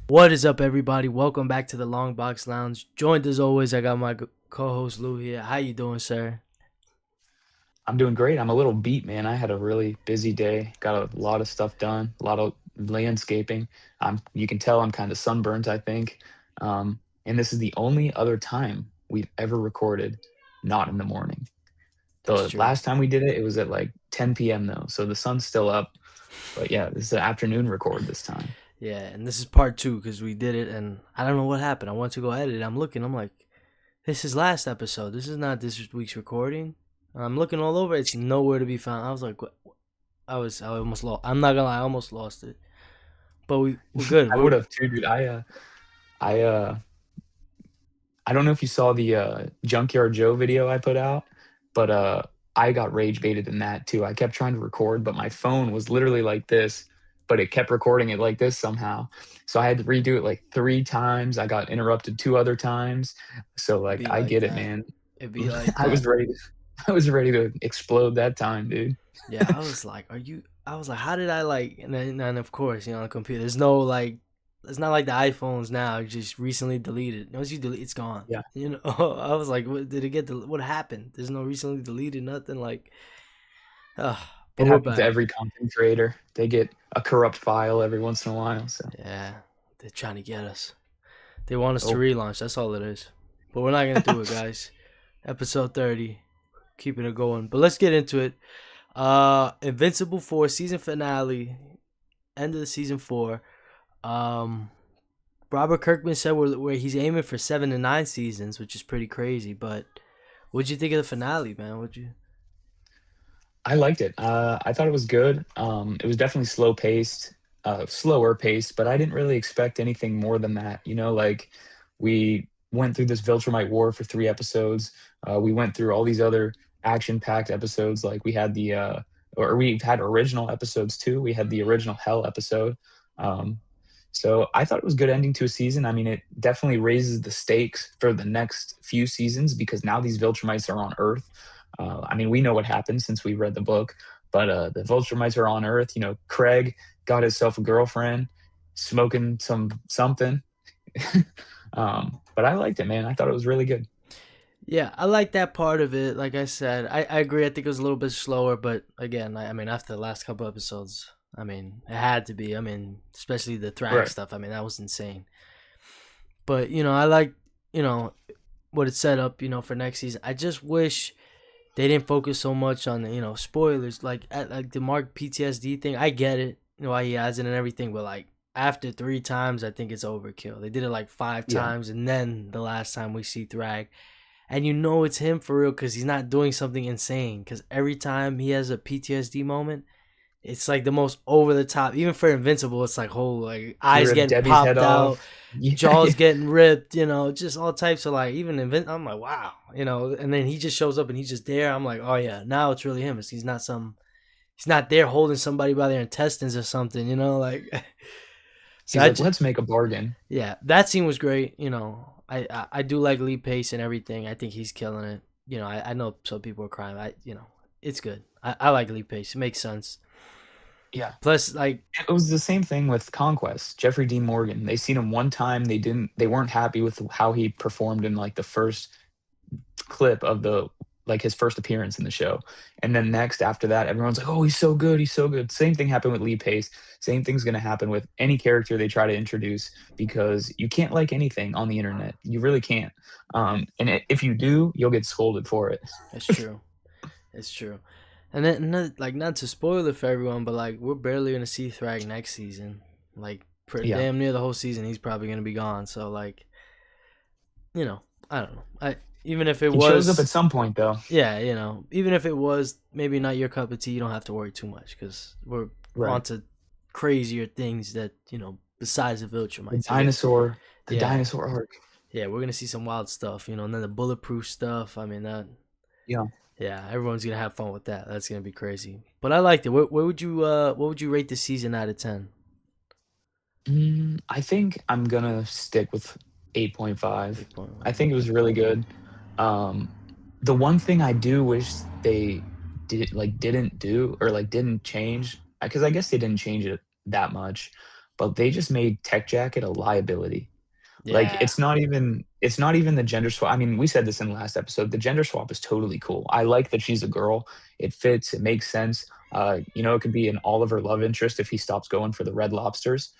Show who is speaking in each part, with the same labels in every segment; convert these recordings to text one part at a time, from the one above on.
Speaker 1: What is up, everybody? Welcome back to the Longbox Lounge. Joined as always, I got my co-host Lou here. How you doing, sir?
Speaker 2: I'm doing great. I'm a little beat, man. I had a really busy day. Got a lot of stuff done, a lot of landscaping. You can tell I'm kind of sunburnt, I think. And this is the only other time we've ever recorded not in the morning.
Speaker 1: That's
Speaker 2: The
Speaker 1: true.
Speaker 2: last time we did it, it was at like 10 p.m. though, so the sun's still up. But yeah, this is an afternoon record this time.
Speaker 1: Yeah, and this is part two because we did it, and I don't know what happened. I went to go edit it. I'm looking. I'm like, this is last episode. This is not this week's recording. I'm looking all over. It's nowhere to be found. I was like, what? I almost lost. I'm not gonna lie. I almost lost it. But we're good.
Speaker 2: I would have too, dude. I I don't know if you saw the Junkyard Joe video I put out, but I got rage baited in that too. I kept trying to record, but my phone was literally like this, but it kept recording it like this somehow. So I had to redo it like 3 times. I got interrupted 2 other times. So
Speaker 1: It'd
Speaker 2: like
Speaker 1: be
Speaker 2: I
Speaker 1: like
Speaker 2: get it,
Speaker 1: that.
Speaker 2: man.
Speaker 1: It'd be like
Speaker 2: I was
Speaker 1: that.
Speaker 2: ready to, I was ready to explode that time, dude.
Speaker 1: Yeah, I was like, are you? I was like, how did I like? And of course, on the computer, there's no like, it's not like the iPhones now. Just recently deleted. Once you delete, it's gone.
Speaker 2: Yeah.
Speaker 1: I was like, what, did it get? What happened? There's no recently deleted nothing. Like, but
Speaker 2: It
Speaker 1: we're
Speaker 2: happens to
Speaker 1: back.
Speaker 2: every content creator. They get a corrupt file every once in a while. So,
Speaker 1: Yeah, they're trying to get us. They want us to
Speaker 2: oh,
Speaker 1: relaunch. That's all it is. But we're not gonna do it, guys. Episode 30, keeping it going. But let's get into it. Invincible 4 season finale, end of the season 4. Um, Robert Kirkman said where he's aiming for 7 to 9 seasons, which is pretty crazy. But what'd you think of the finale, man? What'd you?
Speaker 2: I liked it. I thought it was good. It was definitely slower paced, but I didn't really expect anything more than that. Like we went through this Viltrumite war for 3 episodes. We went through all these other action-packed episodes. Like or we've had original episodes too. We had the original Hell episode. Um, so I thought it was a good ending to a season. I mean, it definitely raises the stakes for the next few seasons because now these Viltrumites are on Earth. I mean, we know what happened since we read the book, but the Viltrumites are on Earth. Craig got himself a girlfriend, smoking something. But I liked it, man. I thought it was really good.
Speaker 1: Yeah, I like that part of it. Like I said, I agree. I think it was a little bit slower, but again, I mean, after the last couple episodes, I mean, it had to be. I mean, especially the Thrag
Speaker 2: Right.
Speaker 1: stuff. I mean, that was insane. But I like you know what it set up. For next season. I just wish they didn't focus so much on the spoilers. Like the Mark PTSD thing. I get it. Why he has it and everything, but like after 3 times, I think it's overkill. They did it like five
Speaker 2: Yeah.
Speaker 1: times, and then the last time we see Thrag, and it's him for real because he's not doing something insane. Because every time he has a PTSD moment, it's like the most over the top. Even for Invincible, it's like whole like
Speaker 2: He
Speaker 1: eyes
Speaker 2: ripped
Speaker 1: getting
Speaker 2: Debbie's head
Speaker 1: popped out,
Speaker 2: off. Yeah.
Speaker 1: jaws
Speaker 2: Yeah.
Speaker 1: getting ripped. Just all types of like even I'm like wow. And then he just shows up and he's just there. I'm like, oh yeah, now it's really him. He's not some. He's not there holding somebody by their intestines or something. Like. So
Speaker 2: He's
Speaker 1: I
Speaker 2: like,
Speaker 1: just,
Speaker 2: let's make a bargain.
Speaker 1: yeah, that scene was great. I do like Lee Pace and everything. I think he's killing it. I know some people are crying. It's good. I like Lee Pace. It makes sense.
Speaker 2: Yeah.
Speaker 1: Plus, like,
Speaker 2: It was the same thing with Conquest. Jeffrey Dean Morgan. They seen him one time. They weren't happy with how he performed in like the first clip of the like his first appearance in the show. And then next after that, everyone's like, "Oh, he's so good, he's so good." Same thing happened with Lee Pace. Same thing's gonna happen with any character they try to introduce because you can't like anything on the internet. You really can't. If you do, you'll get scolded for it.
Speaker 1: it's true. It's true. And then, like, not to spoil it for everyone, but like, we're barely gonna see Thrag next season. Like,
Speaker 2: Yeah,
Speaker 1: damn near the whole season, he's probably gonna be gone. So, like, you know, I don't know. Even if it
Speaker 2: he shows up at
Speaker 1: was,
Speaker 2: some point though.
Speaker 1: yeah, even if it was maybe not your cup of tea, you don't have to worry too much because we're on
Speaker 2: Right.
Speaker 1: to crazier things that besides the
Speaker 2: The
Speaker 1: Viltrumites.
Speaker 2: dinosaur, the
Speaker 1: Yeah,
Speaker 2: dinosaur arc.
Speaker 1: yeah, we're gonna see some wild stuff. And then the bulletproof stuff. I mean that.
Speaker 2: Yeah.
Speaker 1: Yeah, everyone's gonna have fun with that. That's gonna be crazy. But I liked it. Where would you what would you rate the season out of 10?
Speaker 2: I think I'm gonna stick with 8.5. I
Speaker 1: 8.1.
Speaker 2: think it was really good. Um, the one thing I do wish they didn't do or like didn't change because I guess they didn't change it that much. but they just made Tech Jacket a liability. Like,
Speaker 1: Yeah,
Speaker 2: it's not even the gender swap. I mean, we said this in the last episode. The gender swap is totally cool. I like that she's a girl. It fits. It makes sense. It could be an Oliver love interest if he stops going for the Red Lobsters.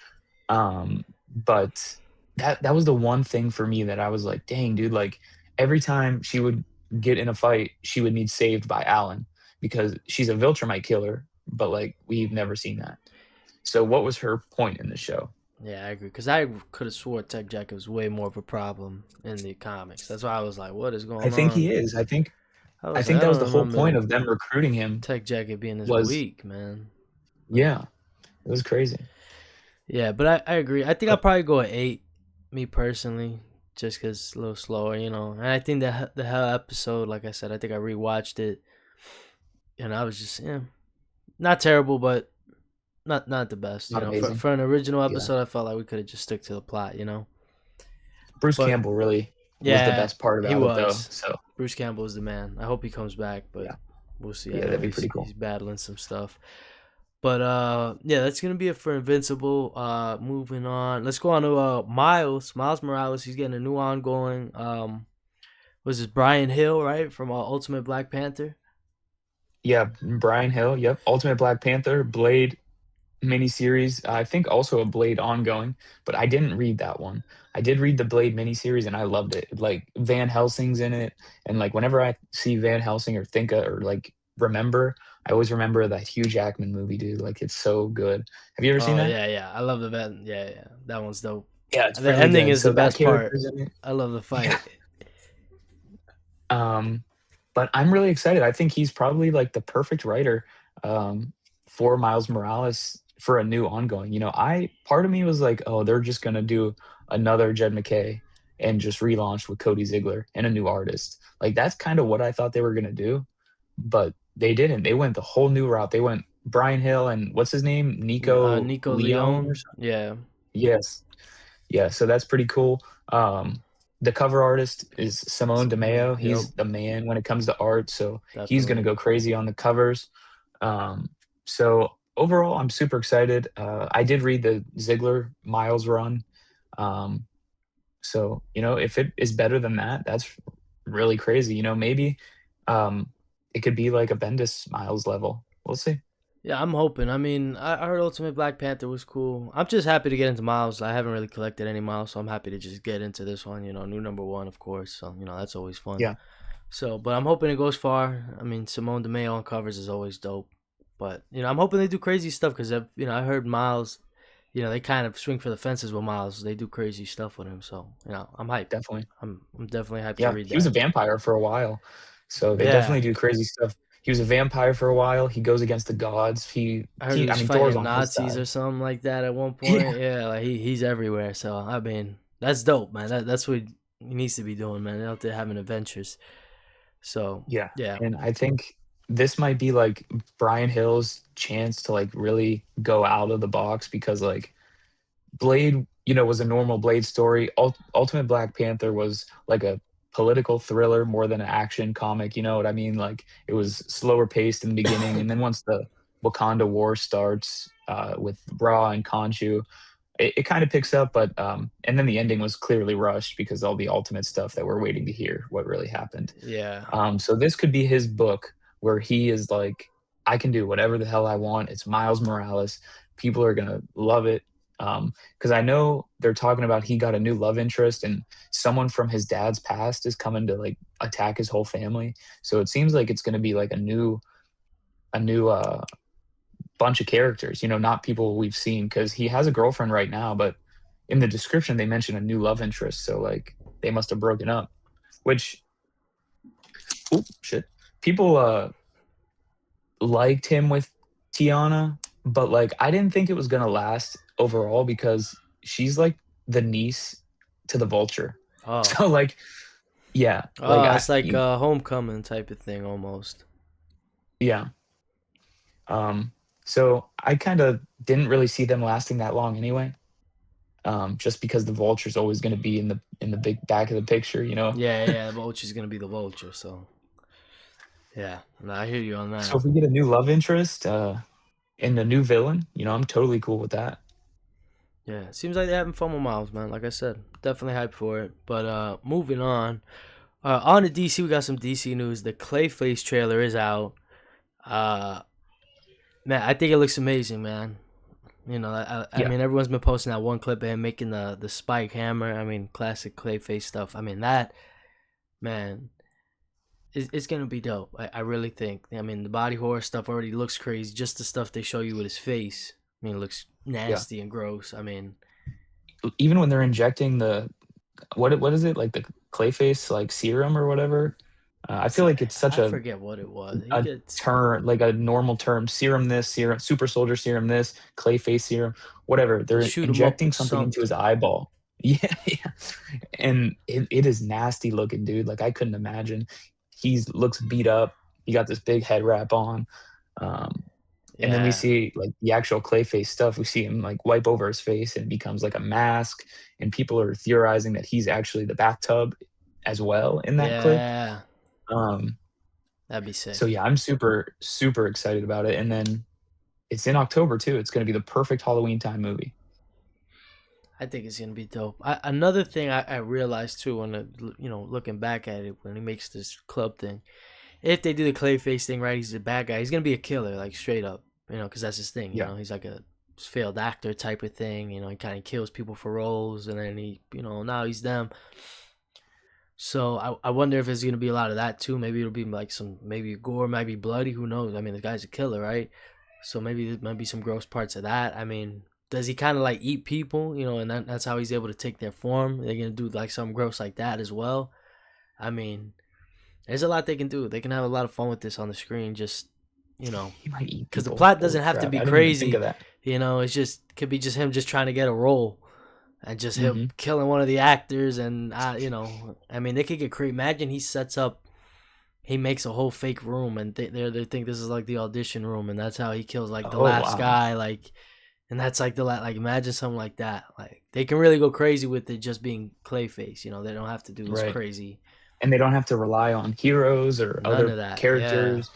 Speaker 2: But that was the one thing for me that I was like, dang, dude, like every time she would get in a fight, she would need saved by Alan because she's a Viltrumite killer, but like we've never seen that. So what was her point in the show?
Speaker 1: yeah, I agree. Because I could have swore Tech Jacket was way more of a problem in the comics. That's why I was like, what is
Speaker 2: I
Speaker 1: going
Speaker 2: think he
Speaker 1: on?
Speaker 2: is. I
Speaker 1: I
Speaker 2: think that was
Speaker 1: don't
Speaker 2: the whole point
Speaker 1: remember
Speaker 2: of them recruiting him
Speaker 1: Tech Jacket being this
Speaker 2: was
Speaker 1: weak, man.
Speaker 2: yeah, it was crazy.
Speaker 1: Yeah, but I agree. I think I'll
Speaker 2: But
Speaker 1: probably go at 8, me personally, just because it's a little slower, you know. And I think the hell episode, like I said, I think I rewatched it, and I was just, not terrible, but not the best, you
Speaker 2: not
Speaker 1: know.
Speaker 2: amazing.
Speaker 1: For an original
Speaker 2: Yeah.
Speaker 1: episode, I felt like we could have just stuck to the plot, you know.
Speaker 2: Bruce
Speaker 1: But
Speaker 2: Campbell really was the
Speaker 1: yeah,
Speaker 2: best part
Speaker 1: he
Speaker 2: about it though.
Speaker 1: was.
Speaker 2: So
Speaker 1: Bruce Campbell is the man. I hope he comes back, but
Speaker 2: yeah.
Speaker 1: we'll see. I
Speaker 2: Yeah,
Speaker 1: know
Speaker 2: that'd be pretty
Speaker 1: he's
Speaker 2: cool.
Speaker 1: battling some stuff. But yeah, that's gonna be it for Invincible. Moving on. Let's go on to Miles Morales. He's getting a new ongoing. Was this Brian Hill, right? From Ultimate Black Panther?
Speaker 2: Yeah, Brian Hill, yep. Ultimate Black Panther, Blade miniseries. I think also a Blade ongoing, but I didn't read that one. I did read the Blade miniseries and I loved it. Like Van Helsing's in it, and like whenever I see Van Helsing or think of, or like remember, I always remember that Hugh Jackman movie, dude. Like it's so good. Have you ever seen
Speaker 1: Oh
Speaker 2: that?
Speaker 1: yeah, yeah. I love the vet. Yeah, yeah. That one's dope.
Speaker 2: Yeah, it's
Speaker 1: The
Speaker 2: really
Speaker 1: ending
Speaker 2: good.
Speaker 1: is the
Speaker 2: So that
Speaker 1: best part.
Speaker 2: character's in it.
Speaker 1: I love the
Speaker 2: Yeah.
Speaker 1: fight.
Speaker 2: Um, but I'm really excited. I think he's probably like the perfect writer um, for Miles Morales for a new ongoing. I part of me was like, oh, they're just gonna do another Jed McKay and just relaunch with Cody Ziegler and a new artist. Like that's kind of what I thought they were gonna do, but they didn't. They went the whole new route. They went Brian Hill and what's his name, Nico
Speaker 1: Nico
Speaker 2: Leone or
Speaker 1: Leone.
Speaker 2: something.
Speaker 1: Yeah,
Speaker 2: Yes, yeah, so that's pretty cool. The cover artist is Simone DeMeo.
Speaker 1: Yep,
Speaker 2: He's the man when it comes to art, so he's gonna
Speaker 1: definitely.
Speaker 2: go crazy on the covers. So overall, I'm super excited. I did read the Ziegler Miles run. Um, so if it is better than that, that's really crazy. Maybe um, it could be like a Bendis Miles level. We'll see.
Speaker 1: Yeah, I'm hoping. I mean, I heard Ultimate Black Panther was cool. I'm just happy to get into Miles. I haven't really collected any Miles, so I'm happy to just get into this one. You know, new number one, of course. So that's always fun.
Speaker 2: Yeah,
Speaker 1: So, but I'm hoping it goes far. I mean, Simone DeMeo on covers is always dope. But I'm hoping they do crazy stuff because I heard Miles. They kind of swing for the fences with Miles. They do crazy stuff with him. So, I'm hyped.
Speaker 2: definitely.
Speaker 1: I'm definitely hyped to
Speaker 2: Yeah,
Speaker 1: read
Speaker 2: he was a
Speaker 1: that.
Speaker 2: vampire for a while, so they
Speaker 1: Yeah,
Speaker 2: definitely do crazy stuff. He was a vampire for a while. He goes against the gods.
Speaker 1: I heard he
Speaker 2: I
Speaker 1: was
Speaker 2: mean, Thor's
Speaker 1: fighting
Speaker 2: on his
Speaker 1: Nazis
Speaker 2: side.
Speaker 1: or something like that at one
Speaker 2: Yeah,
Speaker 1: point. Yeah, like he's everywhere. So I mean, that's dope, man. That's what he needs to be doing, man. Out there having adventures. So
Speaker 2: yeah,
Speaker 1: yeah,
Speaker 2: and I think this might be like Brian Hill's chance to like really go out of the box because like Blade, was a normal Blade story. Ultimate Black Panther was like a political thriller more than an action comic. You know what I mean? Like it was slower paced in the beginning, and then once the Wakanda War starts with Ra and Khonshu, it kind of picks up. But and then the ending was clearly rushed because all the Ultimate stuff that we're waiting to hear what really happened.
Speaker 1: yeah,
Speaker 2: So this could be his book where he is like, I can do whatever the hell I want. It's Miles Morales. People are gonna love it. Because I know they're talking about he got a new love interest and someone from his dad's past is coming to like attack his whole family. So it seems like it's gonna be like a new bunch of characters, not people we've seen because he has a girlfriend right now, but in the description they mention a new love interest. So like they must have broken up, which oop, shit. People liked him with Tiana, but like I didn't think it was gonna last overall because she's like the niece to the vulture.
Speaker 1: oh,
Speaker 2: So like yeah, like
Speaker 1: oh, it's like a homecoming type of thing almost.
Speaker 2: yeah. Um so I kind of didn't really see them lasting that long anyway. Just because the vulture's always gonna be in the big back of the picture.
Speaker 1: Yeah, yeah, the vulture's gonna be the vulture. So yeah, no, I hear you on
Speaker 2: So
Speaker 1: that.
Speaker 2: if we get a new love interest and a new villain, I'm totally cool with that.
Speaker 1: Yeah, seems like they're having fun with Miles, man. Like I said, definitely hyped for it. But moving on to DC, we got some DC news. The Clayface trailer is out. Uh, man, I think it looks amazing, man. You know, I
Speaker 2: Yeah,
Speaker 1: mean, everyone's been posting that one clip of him making the spike hammer. I mean, classic Clayface stuff. I mean, that man, it's gonna be dope. I really think. I mean, the body horror stuff already looks crazy. Just the stuff they show you with his face. I mean, it looks
Speaker 2: yeah.
Speaker 1: nasty and gross. I mean,
Speaker 2: Even when they're injecting the what is it, like the clayface like serum or whatever. I
Speaker 1: it's
Speaker 2: feel like it's such
Speaker 1: I forget what it was. He
Speaker 2: a
Speaker 1: gets
Speaker 2: term, like a normal term. Serum this, serum super soldier serum this, clayface serum, whatever.
Speaker 1: they
Speaker 2: They're
Speaker 1: shoot him up
Speaker 2: injecting
Speaker 1: with
Speaker 2: something into his
Speaker 1: something.
Speaker 2: eyeball. Yeah, yeah. And it is nasty looking, dude. Like I couldn't imagine. He's looks beat up. He got this big head wrap on. Um, and then we
Speaker 1: Yeah,
Speaker 2: see like the actual clayface stuff. We see him like wipe over his face and it becomes like a mask. And people are theorizing that he's actually the bathtub as well in that clip.
Speaker 1: yeah,
Speaker 2: Um,
Speaker 1: that'd be
Speaker 2: so
Speaker 1: sick.
Speaker 2: yeah, I'm super, super excited about it. And then it's in October too. It's gonna be the perfect Halloween time movie.
Speaker 1: I think it's gonna be dope. Another thing I realized too, when looking back at it, when he makes this club thing, if they do the Clayface thing right, he's a bad guy. He's gonna be a killer, like straight up. Because that's his thing.
Speaker 2: Yeah.
Speaker 1: He's like a failed actor type of thing. He kind of kills people for roles, and then now he's them. So I wonder if there's gonna be a lot of that too. Maybe it'll be like maybe gore, maybe bloody. Who knows? I mean, the guy's a killer, right? So maybe there might be some gross parts of that. I mean, does he kind of like eat people? And that's how he's able to take their form. They're gonna do like something gross like that as well. I mean, there's a lot they can do. They can have a lot of fun with this on the screen. Just you know,
Speaker 2: He might eat
Speaker 1: because the
Speaker 2: people.
Speaker 1: plot
Speaker 2: Holy
Speaker 1: doesn't have to
Speaker 2: crap.
Speaker 1: be
Speaker 2: I didn't even think of
Speaker 1: crazy.
Speaker 2: that.
Speaker 1: It's just could be just him just trying to get a role and just him
Speaker 2: Hmm.
Speaker 1: killing one of the actors. And I mean, they could get crazy. Imagine he sets up, he makes a whole fake room, and they think this is like the audition room, and that's how he kills like the
Speaker 2: Oh
Speaker 1: last
Speaker 2: wow.
Speaker 1: guy. Like, and that's like like imagine something like that. Like they can really go crazy with it just being Clayface. They don't have to do this
Speaker 2: Right.
Speaker 1: crazy.
Speaker 2: And they don't have to rely on heroes or
Speaker 1: None
Speaker 2: other
Speaker 1: of that. Yeah.
Speaker 2: characters.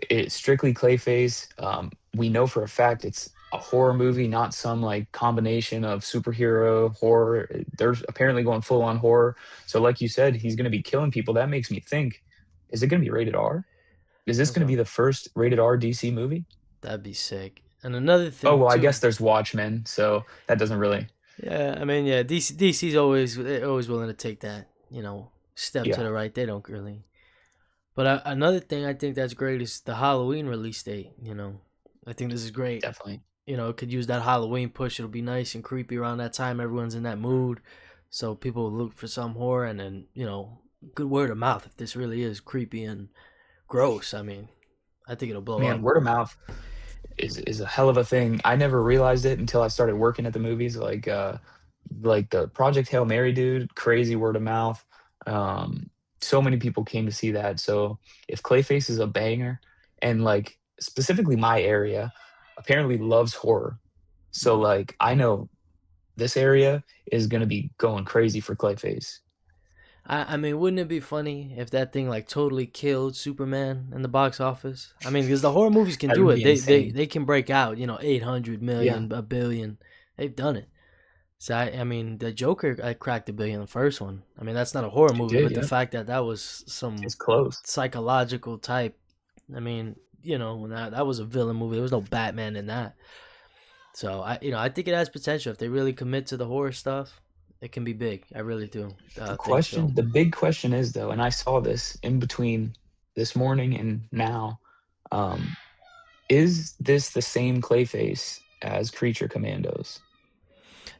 Speaker 2: It's strictly Clayface. We know for a fact it's a horror movie, not some like combination of superhero horror. They're apparently going full on horror. So, like you said, he's going to be killing people. That makes me think: is it going to be rated R? Is this
Speaker 1: That's
Speaker 2: going to be
Speaker 1: what,
Speaker 2: the first rated R DC movie?
Speaker 1: that'd be sick. And another
Speaker 2: Oh
Speaker 1: thing
Speaker 2: well, I
Speaker 1: too.
Speaker 2: guess there's Watchmen, so that doesn't really.
Speaker 1: Yeah, I mean, yeah, DC's always they're always willing to take that step to
Speaker 2: Yeah,
Speaker 1: the right. They don't really. But another thing I think that's great is the Halloween release date. I think this is great.
Speaker 2: definitely.
Speaker 1: It could use that Halloween push. It'll be nice and creepy around that time. Everyone's in that mood, so people will look for some horror, and then good word of mouth if this really is creepy and gross. I mean, I think it'll blow
Speaker 2: Man,
Speaker 1: up.
Speaker 2: word of mouth is a hell of a thing. I never realized it until I started working at the movies. Like the Project Hail Mary dude, crazy word of mouth. Um, so many people came to see that. So if Clayface is a banger, and like specifically my area, apparently loves horror. So like I know this area is gonna be going crazy for Clayface.
Speaker 1: I mean, wouldn't it be funny if that thing like totally killed Superman in the box office? I mean, because the horror movies can
Speaker 2: That
Speaker 1: do
Speaker 2: would
Speaker 1: it.
Speaker 2: be
Speaker 1: They
Speaker 2: insane.
Speaker 1: they can break out. 800
Speaker 2: Yeah,
Speaker 1: million, a billion. They've done it. So I mean, the Joker I cracked a billion the first one. I mean, that's not a horror
Speaker 2: it
Speaker 1: movie,
Speaker 2: did.
Speaker 1: but the
Speaker 2: Yeah,
Speaker 1: fact that that was some
Speaker 2: it's close.
Speaker 1: psychological type. I mean, when that was a villain movie. There was no Batman in that. So I think it has potential if they really commit to the horror stuff. It can be big. I really do think so.
Speaker 2: The big question is though, and I saw this in between this morning and now, um, is this the same Clayface as Creature Commandos?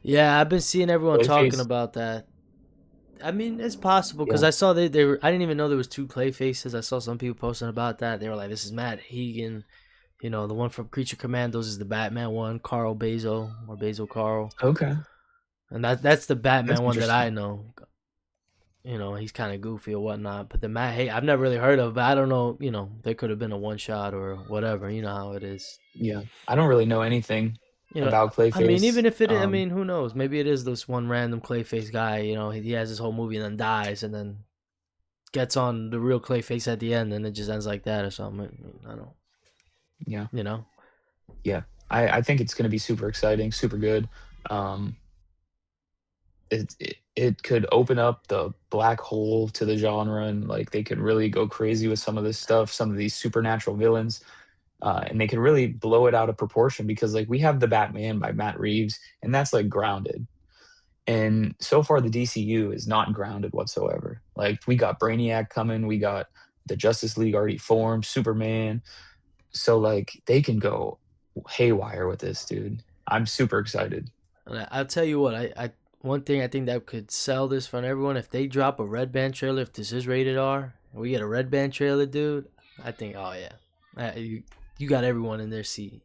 Speaker 1: Yeah, I've been seeing everyone talking
Speaker 2: Clayface,
Speaker 1: about that. I mean, it's possible because
Speaker 2: yeah.
Speaker 1: I saw they were. I didn't even know there was two Clay faces. I saw some people posting about that. They were like, "This is Matt Hagen." The one from Creature Commandos is the Batman one, Carl Bazo or Basil Carl,
Speaker 2: Okay,
Speaker 1: and that's the
Speaker 2: that's
Speaker 1: Batman one that I
Speaker 2: interesting.
Speaker 1: know. He's kind of goofy or whatnot. But the Matt Hagen, I've never really heard of. But I don't know. There could have been a one shot or whatever. You know how it is.
Speaker 2: Yeah, I don't really know anything
Speaker 1: You know,
Speaker 2: about
Speaker 1: I mean,
Speaker 2: Clayface.
Speaker 1: even if I mean, who knows? Maybe it is this one random Clayface guy. He has this whole movie and then dies, and then gets on the real Clayface at the end, and it just ends like that or something. I don't,
Speaker 2: Yeah,
Speaker 1: you know.
Speaker 2: yeah. I think it's gonna be super exciting, super good. Um, it could open up the black hole to the genre, and like they could really go crazy with some of this stuff, some of these supernatural villains, and they could really blow it out of proportion because like we have the Batman by Matt Reeves, and that's like grounded. And so far, the DCU is not grounded whatsoever. Like we got Brainiac coming, we got the Justice League already formed, Superman. So like they can go haywire with this, dude. I'm super excited.
Speaker 1: And I'll tell you what, I one thing I think that could sell this for everyone if they drop a red band trailer. If this is rated R, and we get a red band trailer, dude, I think, oh yeah, you got everyone in their seat.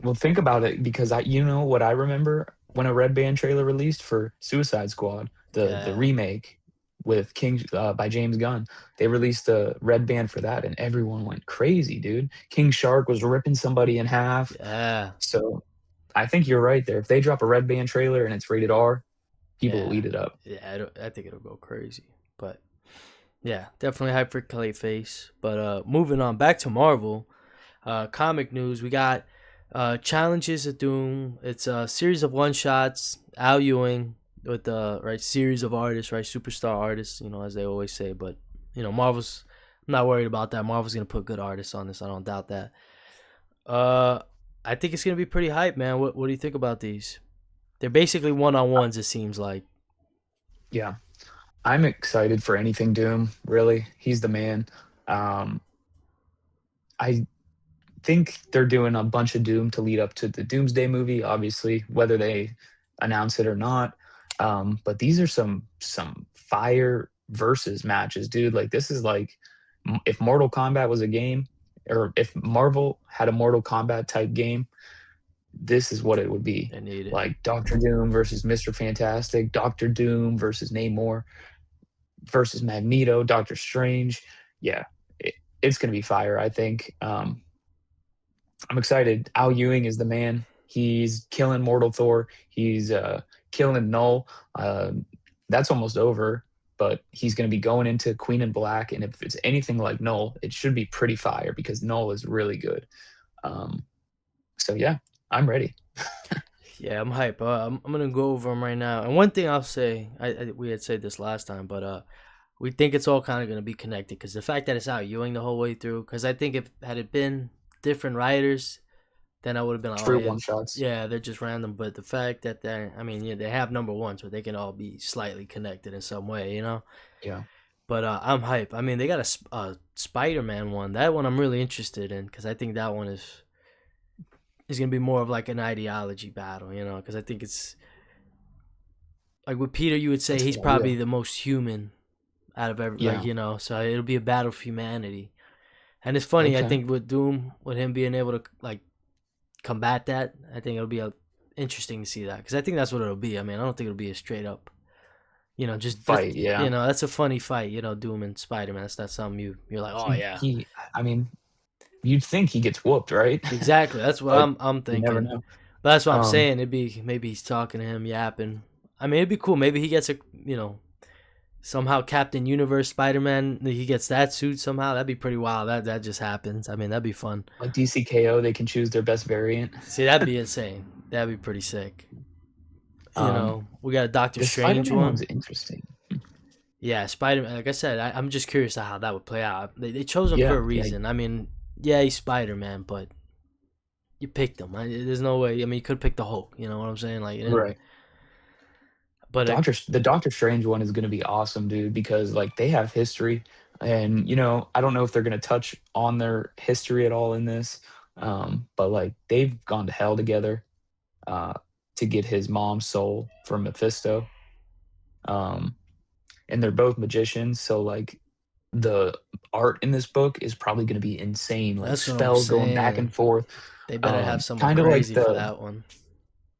Speaker 2: Well, think about it because you know what I remember when a Red Band trailer released for Suicide Squad, the
Speaker 1: Yeah,
Speaker 2: remake with King by James Gunn. They released a Red Band for that, and everyone went crazy, dude. King Shark was ripping somebody in half.
Speaker 1: yeah,
Speaker 2: So I think you're right there. If they drop a Red Band trailer and it's rated R, people will
Speaker 1: yeah,
Speaker 2: eat it up.
Speaker 1: yeah. I think it'll go crazy, but yeah, definitely hype for Clayface. But moving on back to Marvel. Comic news. We got challenges of Doom. It's a series of one shots. Al Ewing with the right series of artists, right, superstar artists. You know, as they always say. But you know, Marvel's. I'm not worried about that. Marvel's gonna put good artists on this. I don't doubt that. Uh, I think it's gonna be pretty hype, man. What do you think about these? They're basically one on ones. It seems like.
Speaker 2: Yeah, I'm excited for anything Doom. Really, he's the man. I think they're doing a bunch of Doom to lead up to the Doomsday movie, obviously, whether they announce it or not. But these are some fire versus matches, dude. Like this is like if Mortal Kombat was a game, or if Marvel had a Mortal Kombat type game, this is what it would be.
Speaker 1: They need it.
Speaker 2: Like Doctor Doom versus Mr. Fantastic, Doctor Doom versus Namor versus Magneto, Doctor Strange. Yeah, it's gonna be fire, I think. I'm excited. Al Ewing is the man. He's killing Mortal Thor. He's killing Null. That's almost over, but he's going to be going into Queen in Black. And if it's anything like Null, it should be pretty fire because Null is really good. Um, so yeah, I'm ready.
Speaker 1: Yeah, I'm hype. I'm gonna go over them right now. And one thing I'll say, we had said this last time, but we think it's all kind of gonna be connected because the fact that it's out Ewing the whole way through. Because I think if had it been different writers, then I would have been like, oh
Speaker 2: True
Speaker 1: yeah,
Speaker 2: one shots.
Speaker 1: yeah, they're just random. But the fact that I mean, yeah, they have number ones, but they can all be slightly connected in some way, you know.
Speaker 2: Yeah.
Speaker 1: But I'm hype. I mean, they got a Spider-Man one. That one I'm really interested in because I think that one is gonna be more of like an ideology battle, you know, because I think it's like with Peter, you would say
Speaker 2: That's a
Speaker 1: he's
Speaker 2: good idea.
Speaker 1: probably the most human out of every, like
Speaker 2: Yeah.
Speaker 1: you know, so it'll be a battle for humanity. And it's funny, I
Speaker 2: Okay.
Speaker 1: think with Doom, with him being able to like combat that, I think it'll be interesting to see that because I think that's what it'll be. I mean, I don't think it'll be a straight up, you know, just that's
Speaker 2: Fight. Yeah.
Speaker 1: that's a funny fight, you know, Doom and Spider Man. That's not something you're like, oh yeah,
Speaker 2: He, I mean, you'd think he gets whooped, right?
Speaker 1: exactly. That's what
Speaker 2: But
Speaker 1: I'm
Speaker 2: you never
Speaker 1: thinking.
Speaker 2: know.
Speaker 1: But that's what I'm
Speaker 2: Um,
Speaker 1: saying. It'd be maybe he's talking to him, yapping. I mean, it'd be cool. Maybe he gets a somehow Captain Universe Spider Man. He gets that suit somehow. That'd be pretty wild. That just happens. I mean, that'd be fun.
Speaker 2: like DCKO, they can choose their best variant.
Speaker 1: See, that'd be insane. That'd be pretty sick. You
Speaker 2: Um,
Speaker 1: know, we got a Doctor
Speaker 2: the
Speaker 1: Strange
Speaker 2: Spider-Man one's
Speaker 1: one.
Speaker 2: interesting.
Speaker 1: Yeah, Spider Man. Like I said, I'm just curious to how that would play out. They chose him for
Speaker 2: Yeah,
Speaker 1: a
Speaker 2: yeah,
Speaker 1: reason. I mean, yeah, he's Spider Man, but you picked him. There's no way. I mean, you could pick the Hulk. You know what I'm saying? Like,
Speaker 2: right.
Speaker 1: but
Speaker 2: The Doctor Strange one is gonna be awesome, dude, because like they have history, and I don't know if they're gonna touch on their history at all in this, but like they've gone to hell together, uh, to get his mom's soul from Mephisto, um, and they're both magicians, so like the art in this book is probably gonna be insane, like
Speaker 1: that's what I'm
Speaker 2: spells going back and
Speaker 1: saying.
Speaker 2: forth,
Speaker 1: They better have someone
Speaker 2: kind of like
Speaker 1: crazy for
Speaker 2: the
Speaker 1: that one.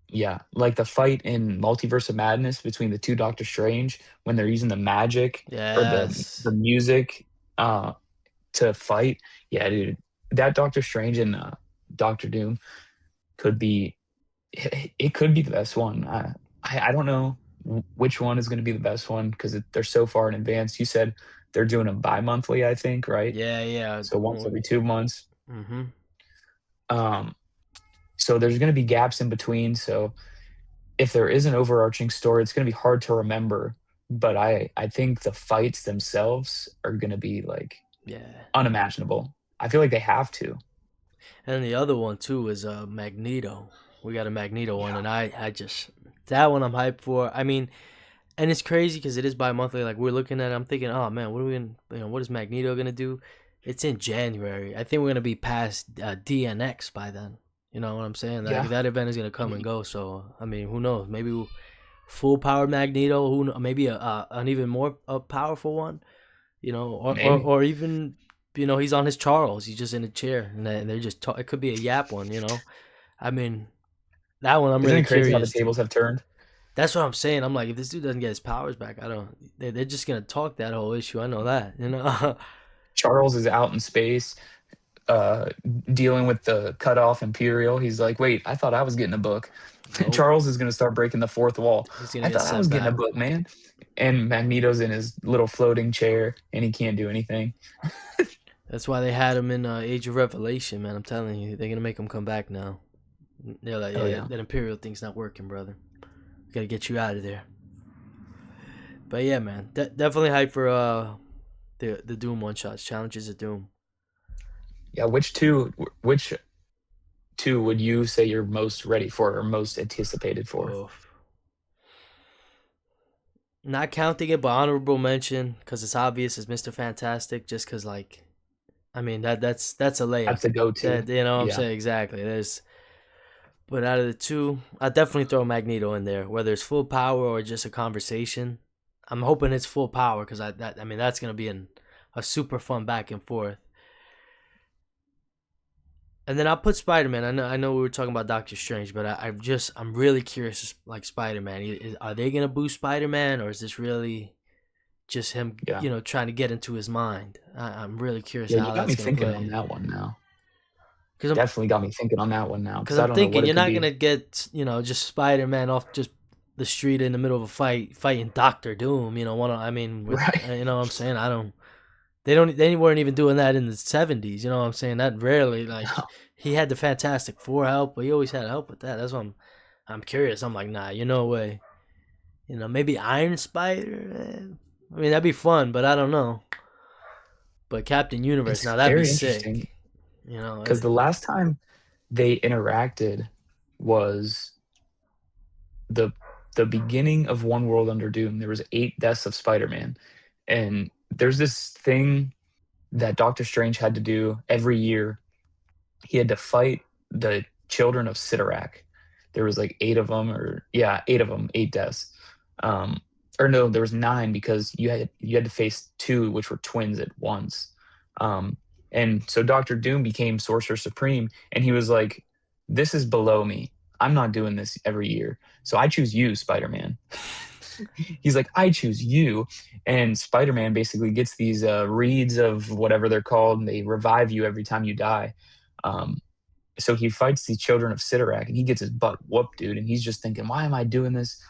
Speaker 2: Yeah, like the fight in Multiverse of Madness between the 2 Doctor Strange when they're using the magic or the
Speaker 1: Yes.
Speaker 2: music, uh, to fight. Yeah, dude, that Doctor Strange and, Doctor Doom could be it could be the best one. I don't know which one is gonna be the best one because they're so far in advance. You said they're doing them bi-monthly, I think, right?
Speaker 1: Yeah, yeah.
Speaker 2: So once every 2 months.
Speaker 1: Mm-hmm.
Speaker 2: Um, so there's gonna be gaps in between, so if there is an overarching story, it's gonna be hard to remember. But I think the fights themselves are gonna be like
Speaker 1: Yeah.
Speaker 2: unimaginable. I feel like they have to.
Speaker 1: And the other one too is Magneto. We got a Magneto one,
Speaker 2: Yeah.
Speaker 1: and I just that one I'm hyped for. I mean, and it's crazy because it is bi-monthly. Like we're looking at it, I'm thinking, oh man, what are we gonna, what is Magneto gonna do? It's in January. I think we're gonna be past DNX by then. You know what I'm saying? Like
Speaker 2: Yeah.
Speaker 1: that event is gonna
Speaker 2: I
Speaker 1: come and
Speaker 2: mean,
Speaker 1: go. So I mean, who knows? Maybe full power Magneto. Maybe an even more powerful one.
Speaker 2: maybe.
Speaker 1: Or even he's on his Charles. He's just in a chair, and they're just it could be a Yap one. I mean, that one I'm
Speaker 2: Isn't
Speaker 1: really
Speaker 2: it crazy how the
Speaker 1: curious to.
Speaker 2: tables have turned?
Speaker 1: That's what I'm saying. I'm like, if this dude doesn't get his powers back, I don't. They're just gonna talk that whole issue. I know that.
Speaker 2: Charles is out in space, uh, dealing with the cut off Imperial. He's like, wait, I thought I was getting a book.
Speaker 1: Nope.
Speaker 2: Charles is gonna start breaking the fourth wall.
Speaker 1: He's gonna
Speaker 2: I
Speaker 1: get
Speaker 2: thought I
Speaker 1: sent
Speaker 2: was getting a
Speaker 1: back.
Speaker 2: book, man. And Magneto's in his little floating chair and he can't do anything.
Speaker 1: That's why they had him in Age of Revelation, man. I'm telling you, they're gonna make him come back now. They're like,
Speaker 2: Oh
Speaker 1: yeah,
Speaker 2: yeah.
Speaker 1: that Imperial thing's not working, brother. We gotta get you out of there. But yeah, man, definitely hype for the Doom one shots, challenges of Doom.
Speaker 2: Yeah, which two would you say you're most ready for or most anticipated for?
Speaker 1: Oh, not counting it, but honorable mention because it's obvious is Mister Fantastic. Just because, like, I mean that's a layup.
Speaker 2: That's a go-to.
Speaker 1: That you know what I'm
Speaker 2: Yeah.
Speaker 1: saying exactly. But out of the two, I definitely throw Magneto in there, whether it's full power or just a conversation. I'm hoping it's full power because I mean that's gonna be a super fun back and forth. And then I'll put Spider Man. I know we were talking about Doctor Strange, but I'm really curious, like Spider Man. Are they gonna boost Spider Man, or is this really just him,
Speaker 2: Yeah.
Speaker 1: trying to get into his mind? I'm really curious
Speaker 2: Yeah, you
Speaker 1: how
Speaker 2: got
Speaker 1: that's
Speaker 2: me
Speaker 1: gonna
Speaker 2: thinking
Speaker 1: play.
Speaker 2: on that one now.
Speaker 1: Cause I'm,
Speaker 2: Definitely got me thinking on that one now
Speaker 1: cause
Speaker 2: because I
Speaker 1: I'm
Speaker 2: don't know what
Speaker 1: thinking
Speaker 2: it
Speaker 1: you're
Speaker 2: could
Speaker 1: not
Speaker 2: be.
Speaker 1: gonna get just Spider Man off just the street in the middle of a fight fighting Doctor Doom. I mean, with
Speaker 2: Right.
Speaker 1: you know what I'm saying. I don't. They weren't even doing that in the 70s. You know what I'm saying? That rarely, like,
Speaker 2: No.
Speaker 1: he had the Fantastic Four help, but he always had help with that. That's why I'm curious. I'm like, nah, no way. Maybe Iron Spider. I mean, that'd be fun, but I don't know. But Captain Universe,
Speaker 2: It's
Speaker 1: now that'd be
Speaker 2: very interesting
Speaker 1: sick. You know,
Speaker 2: because the last time they interacted was the the beginning of One World Under Doom. There was 8 deaths of Spider-Man, and there's this thing that Doctor Strange had to do every year. He had to fight the children of Sidorak. There was like 8 of them, or yeah, 8 of them, 8 deaths. Um, or no, there was 9 because you had to face 2, which were twins at once. Um, and so Doctor Doom became Sorcerer Supreme, and he was like, "This is below me. I'm not doing this every year. So I choose you, Spider-Man." He's like, "I choose you," and Spider-Man basically gets these reeds of whatever they're called, and they revive you every time you die. Um, so he fights these children of Sidorak, and he gets his butt whooped, dude. And he's just thinking, "Why am I doing this?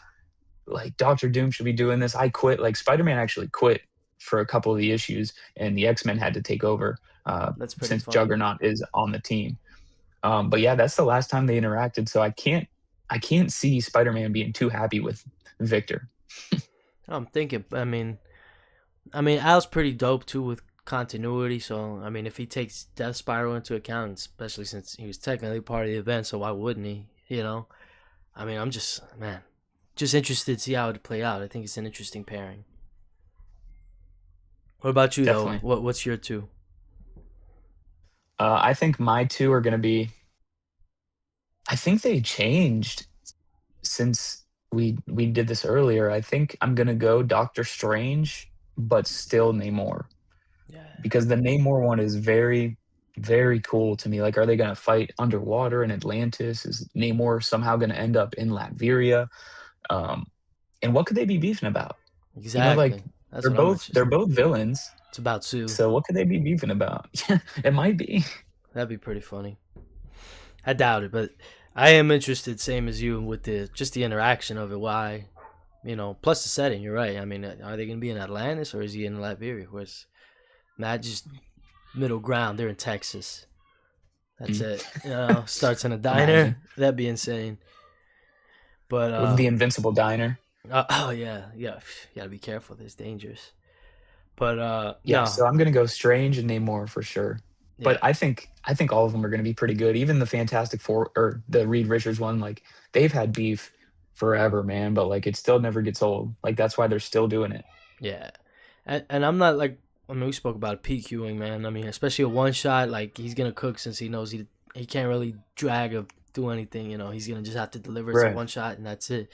Speaker 2: Like Doctor Doom should be doing this. I quit." Like Spider-Man actually quit for a couple of the issues, and the X-Men had to take over
Speaker 1: that's pretty
Speaker 2: since
Speaker 1: funny.
Speaker 2: Juggernaut is on the team. But yeah, that's the last time they interacted. So I can't see Spider-Man being too happy with Victor.
Speaker 1: I'm thinking. I mean, Al's pretty dope too with continuity. So I mean, if he takes Death Spiral into account, especially since he was technically part of the event, so why wouldn't he? I mean, I'm just interested to see how it play out. I think it's an interesting pairing. What about you though?
Speaker 2: Definitely.
Speaker 1: What's your two?
Speaker 2: I think my two are going to be. I think they changed since we did this earlier. I think I'm going to go Doctor Strange, but still Namor
Speaker 1: Yeah,
Speaker 2: because the Namor one is very, very cool to me. Like, are they going to fight underwater in Atlantis? Is Namor somehow going to end up in Latveria? Um, and what could they be beefing about? Like
Speaker 1: exactly. That's
Speaker 2: they're
Speaker 1: what I'm
Speaker 2: both they're
Speaker 1: interested.
Speaker 2: both villains.
Speaker 1: It's about Sue.
Speaker 2: So what could they be beefing about? It might be.
Speaker 1: That'd be pretty funny. I doubt it, but I am interested, same as you, with the interaction of it. Why, plus the setting. You're right. I mean, are they gonna be in Atlantis or is he in Latveria? Where's Matt just middle ground? They're in Texas. That's
Speaker 2: Mm,
Speaker 1: it. Starts in a
Speaker 2: imagine.
Speaker 1: diner. That'd be insane. But
Speaker 2: With the Invincible Diner.
Speaker 1: oh yeah, yeah, you gotta be careful. It's dangerous. But
Speaker 2: Yeah,
Speaker 1: no,
Speaker 2: so I'm gonna go Strange and Namor for sure. But
Speaker 1: yeah,
Speaker 2: I think all of them are gonna be pretty good. Even the Fantastic Four or the Reed Richards one, like they've had beef forever, man. But like it still never gets old. Like that's why they're still doing it.
Speaker 1: yeah, and I'm not like, I mean, we spoke about PQing, man. I mean, especially a one shot, like he's gonna cook since he knows he can't really drag or do anything. You know, he's gonna just have to deliver. It's a
Speaker 2: Right.
Speaker 1: one shot, and that's it.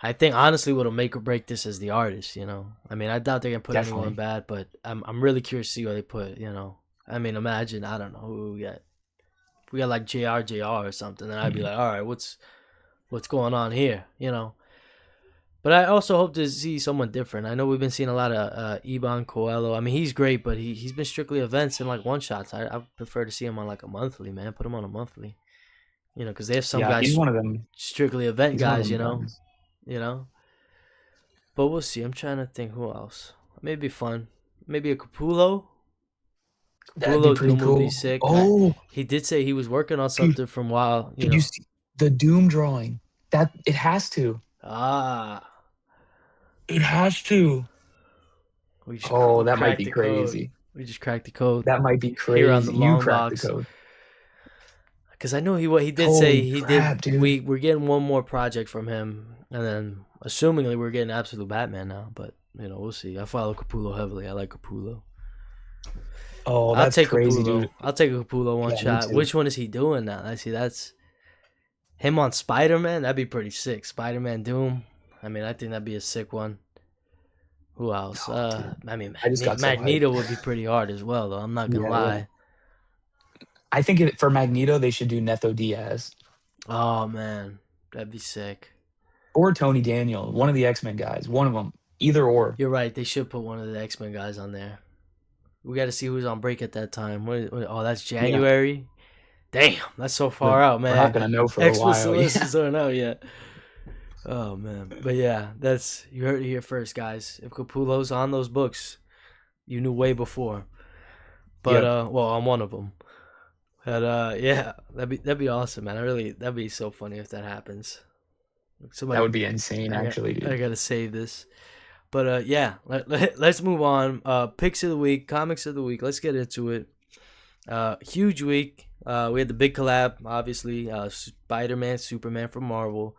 Speaker 1: I think honestly, what'll make or break this is the artist. You know, I mean, I doubt they can put anyone
Speaker 2: Definitely.
Speaker 1: bad, but I'm really curious to see what they put. You know, I mean, imagine, I don't know who we got. If we got like JR or something, then I'd be
Speaker 2: Mhm.
Speaker 1: like, all right, what's going on here? You know. But I also hope to see someone different. I know we've been seeing a lot of Iban Coelho. I mean, he's great, but he's been strictly events and like one shots. I prefer to see him on like a monthly, man. Put him on a monthly, you know, because they have some
Speaker 2: Yeah, he's
Speaker 1: guys
Speaker 2: one of them.
Speaker 1: strictly event
Speaker 2: He's one of
Speaker 1: guys,
Speaker 2: them guys.
Speaker 1: you know. But we'll see. I'm trying to think who else. Maybe fun. Maybe a Capullo.
Speaker 2: That'd be
Speaker 1: Capullo
Speaker 2: pretty
Speaker 1: Doom would be
Speaker 2: cool.
Speaker 1: sick.
Speaker 2: Oh,
Speaker 1: He did say he was working on
Speaker 2: dude,
Speaker 1: something from a while, you
Speaker 2: did you
Speaker 1: know.
Speaker 2: see the Doom drawing? That it has to.
Speaker 1: Ah,
Speaker 2: It has to.
Speaker 1: we just
Speaker 2: Oh, that might
Speaker 1: cracked
Speaker 2: be
Speaker 1: the code.
Speaker 2: crazy.
Speaker 1: We just cracked the code
Speaker 2: That might be
Speaker 1: here on the
Speaker 2: crazy. You
Speaker 1: long
Speaker 2: cracked the
Speaker 1: box.
Speaker 2: code.
Speaker 1: Because I know he did say
Speaker 2: Holy
Speaker 1: he did.
Speaker 2: crap, dude.
Speaker 1: We're getting one more project from him, and then assumingly we're getting Absolute Batman now. But you know, we'll see. I follow Capullo heavily. I like Capullo.
Speaker 2: Oh,
Speaker 1: I'll
Speaker 2: that's
Speaker 1: take
Speaker 2: crazy,
Speaker 1: Capullo.
Speaker 2: dude.
Speaker 1: I'll take a Capullo one
Speaker 2: Yeah, me
Speaker 1: shot.
Speaker 2: too.
Speaker 1: Which one is he doing now? I see. That's him on Spider-Man. That'd be pretty sick. Spider-Man Doom. I mean, I think that'd be a sick one. Who else?
Speaker 2: Oh, dude.
Speaker 1: I mean,
Speaker 2: I just got so hyped.
Speaker 1: Magneto would be pretty hard as well, though. I'm not gonna
Speaker 2: Yeah, yeah.
Speaker 1: lie.
Speaker 2: I think for Magneto, they should do Netho Diaz
Speaker 1: Oh man, that'd be sick.
Speaker 2: or Tony Daniel, one of the X Men guys, one of them, either or.
Speaker 1: You're right. They should put one of the X Men guys on there. We got to see who's on break at that time. Oh, that's
Speaker 2: Yeah,
Speaker 1: January. Damn, that's so
Speaker 2: we're
Speaker 1: far out,
Speaker 2: we're not
Speaker 1: man.
Speaker 2: gonna know for a
Speaker 1: Explicit
Speaker 2: while.
Speaker 1: list
Speaker 2: Yeah,
Speaker 1: is not out yet. Oh man, but yeah, that's you heard it here first, guys. If Capullo's on those books, you knew way before. But
Speaker 2: yep,
Speaker 1: well, on one of them. But yeah, that'd be awesome, man. That'd be so funny if that happens.
Speaker 2: that
Speaker 1: Somebody,
Speaker 2: would be insane, actually,
Speaker 1: I
Speaker 2: dude.
Speaker 1: gotta save this. But yeah, let's move on. Picks of the week, comics of the week. Let's get into it. Huge week. We had the big collab, obviously. Spider-Man, Superman from Marvel,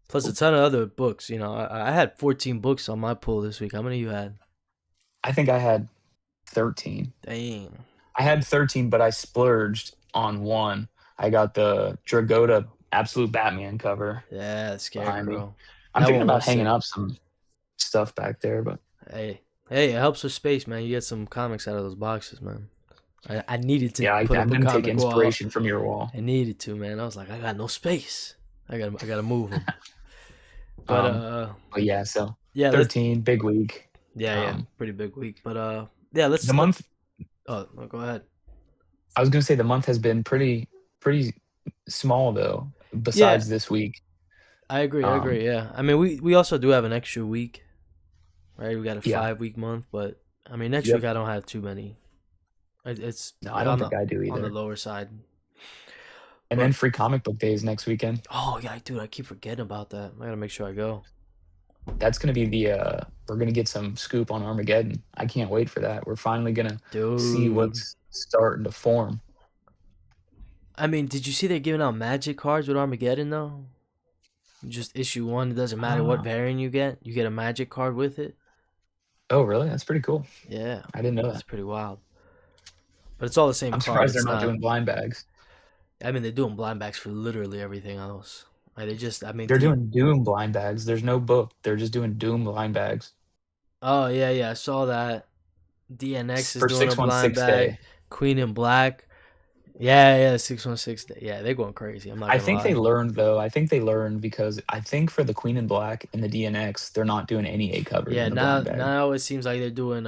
Speaker 1: plus a ton of other books. You know, I had 14 books on my pull this week. How many you had?
Speaker 2: I think I had 13.
Speaker 1: Dang.
Speaker 2: I had 13, but I splurged on one. I got the Dragotta Absolute Batman cover
Speaker 1: Yeah,
Speaker 2: behind me.
Speaker 1: Scarecrow.
Speaker 2: I'm
Speaker 1: That
Speaker 2: thinking
Speaker 1: one
Speaker 2: about
Speaker 1: was
Speaker 2: hanging
Speaker 1: sick.
Speaker 2: up some stuff back there, but
Speaker 1: Hey, hey, it helps with space, man. You get some comics out of those boxes, man. I needed to
Speaker 2: yeah,
Speaker 1: put
Speaker 2: I'm
Speaker 1: up a
Speaker 2: gonna take
Speaker 1: comic wall.
Speaker 2: inspiration from your wall.
Speaker 1: I needed to, man. I was like, I got no space. I gotta move them. But
Speaker 2: Um, but yeah, so
Speaker 1: yeah, let's
Speaker 2: 13, big week.
Speaker 1: yeah,
Speaker 2: Um,
Speaker 1: pretty big week. But yeah,
Speaker 2: the
Speaker 1: let.
Speaker 2: month
Speaker 1: Oh, no, go ahead.
Speaker 2: I was gonna say the month has been pretty small though.
Speaker 1: Yeah,
Speaker 2: Besides this week,
Speaker 1: I agree. I
Speaker 2: um,
Speaker 1: agree. Yeah, I mean, we also do have an extra week, right? We got a
Speaker 2: yeah,
Speaker 1: 5 week month, but I mean, next week
Speaker 2: yep.
Speaker 1: I don't have too many. It's
Speaker 2: No, I don't think I do
Speaker 1: on the
Speaker 2: either.
Speaker 1: lower side.
Speaker 2: And then
Speaker 1: But
Speaker 2: free comic book days next weekend.
Speaker 1: oh yeah, dude, I keep forgetting about that. I gotta make sure I go.
Speaker 2: That's gonna be we're gonna get some scoop on Armageddon. I can't wait for that. We're finally gonna see
Speaker 1: Dude,
Speaker 2: what's starting to form.
Speaker 1: I mean, did you see they're giving out magic cards with Armageddon though? You just issue one. It doesn't matter what
Speaker 2: Uh,
Speaker 1: variant you get. You get a magic card with it.
Speaker 2: oh, really? That's pretty cool.
Speaker 1: Yeah,
Speaker 2: I didn't know
Speaker 1: that's
Speaker 2: that.
Speaker 1: pretty wild. But it's all the same
Speaker 2: I'm
Speaker 1: card.
Speaker 2: surprised they're
Speaker 1: It's
Speaker 2: not
Speaker 1: not.
Speaker 2: doing blind bags.
Speaker 1: I mean, they're doing blind bags for literally everything else. Like they just. I mean,
Speaker 2: They're doing Doom blind bags. There's no book. They're just doing Doom blind bags
Speaker 1: oh yeah, yeah. I saw that. DNX is
Speaker 2: for
Speaker 1: doing a blind
Speaker 2: 616
Speaker 1: bag.
Speaker 2: day.
Speaker 1: Queen in Black. Yeah, yeah. 616. Yeah, they're going crazy. I'm not
Speaker 2: I
Speaker 1: gonna
Speaker 2: think they
Speaker 1: lie.
Speaker 2: learned though. I think they learned because I think for the Queen in Black and the DNX, they're not doing any A covers
Speaker 1: Yeah,
Speaker 2: in the blind bag.
Speaker 1: now it seems like they're doing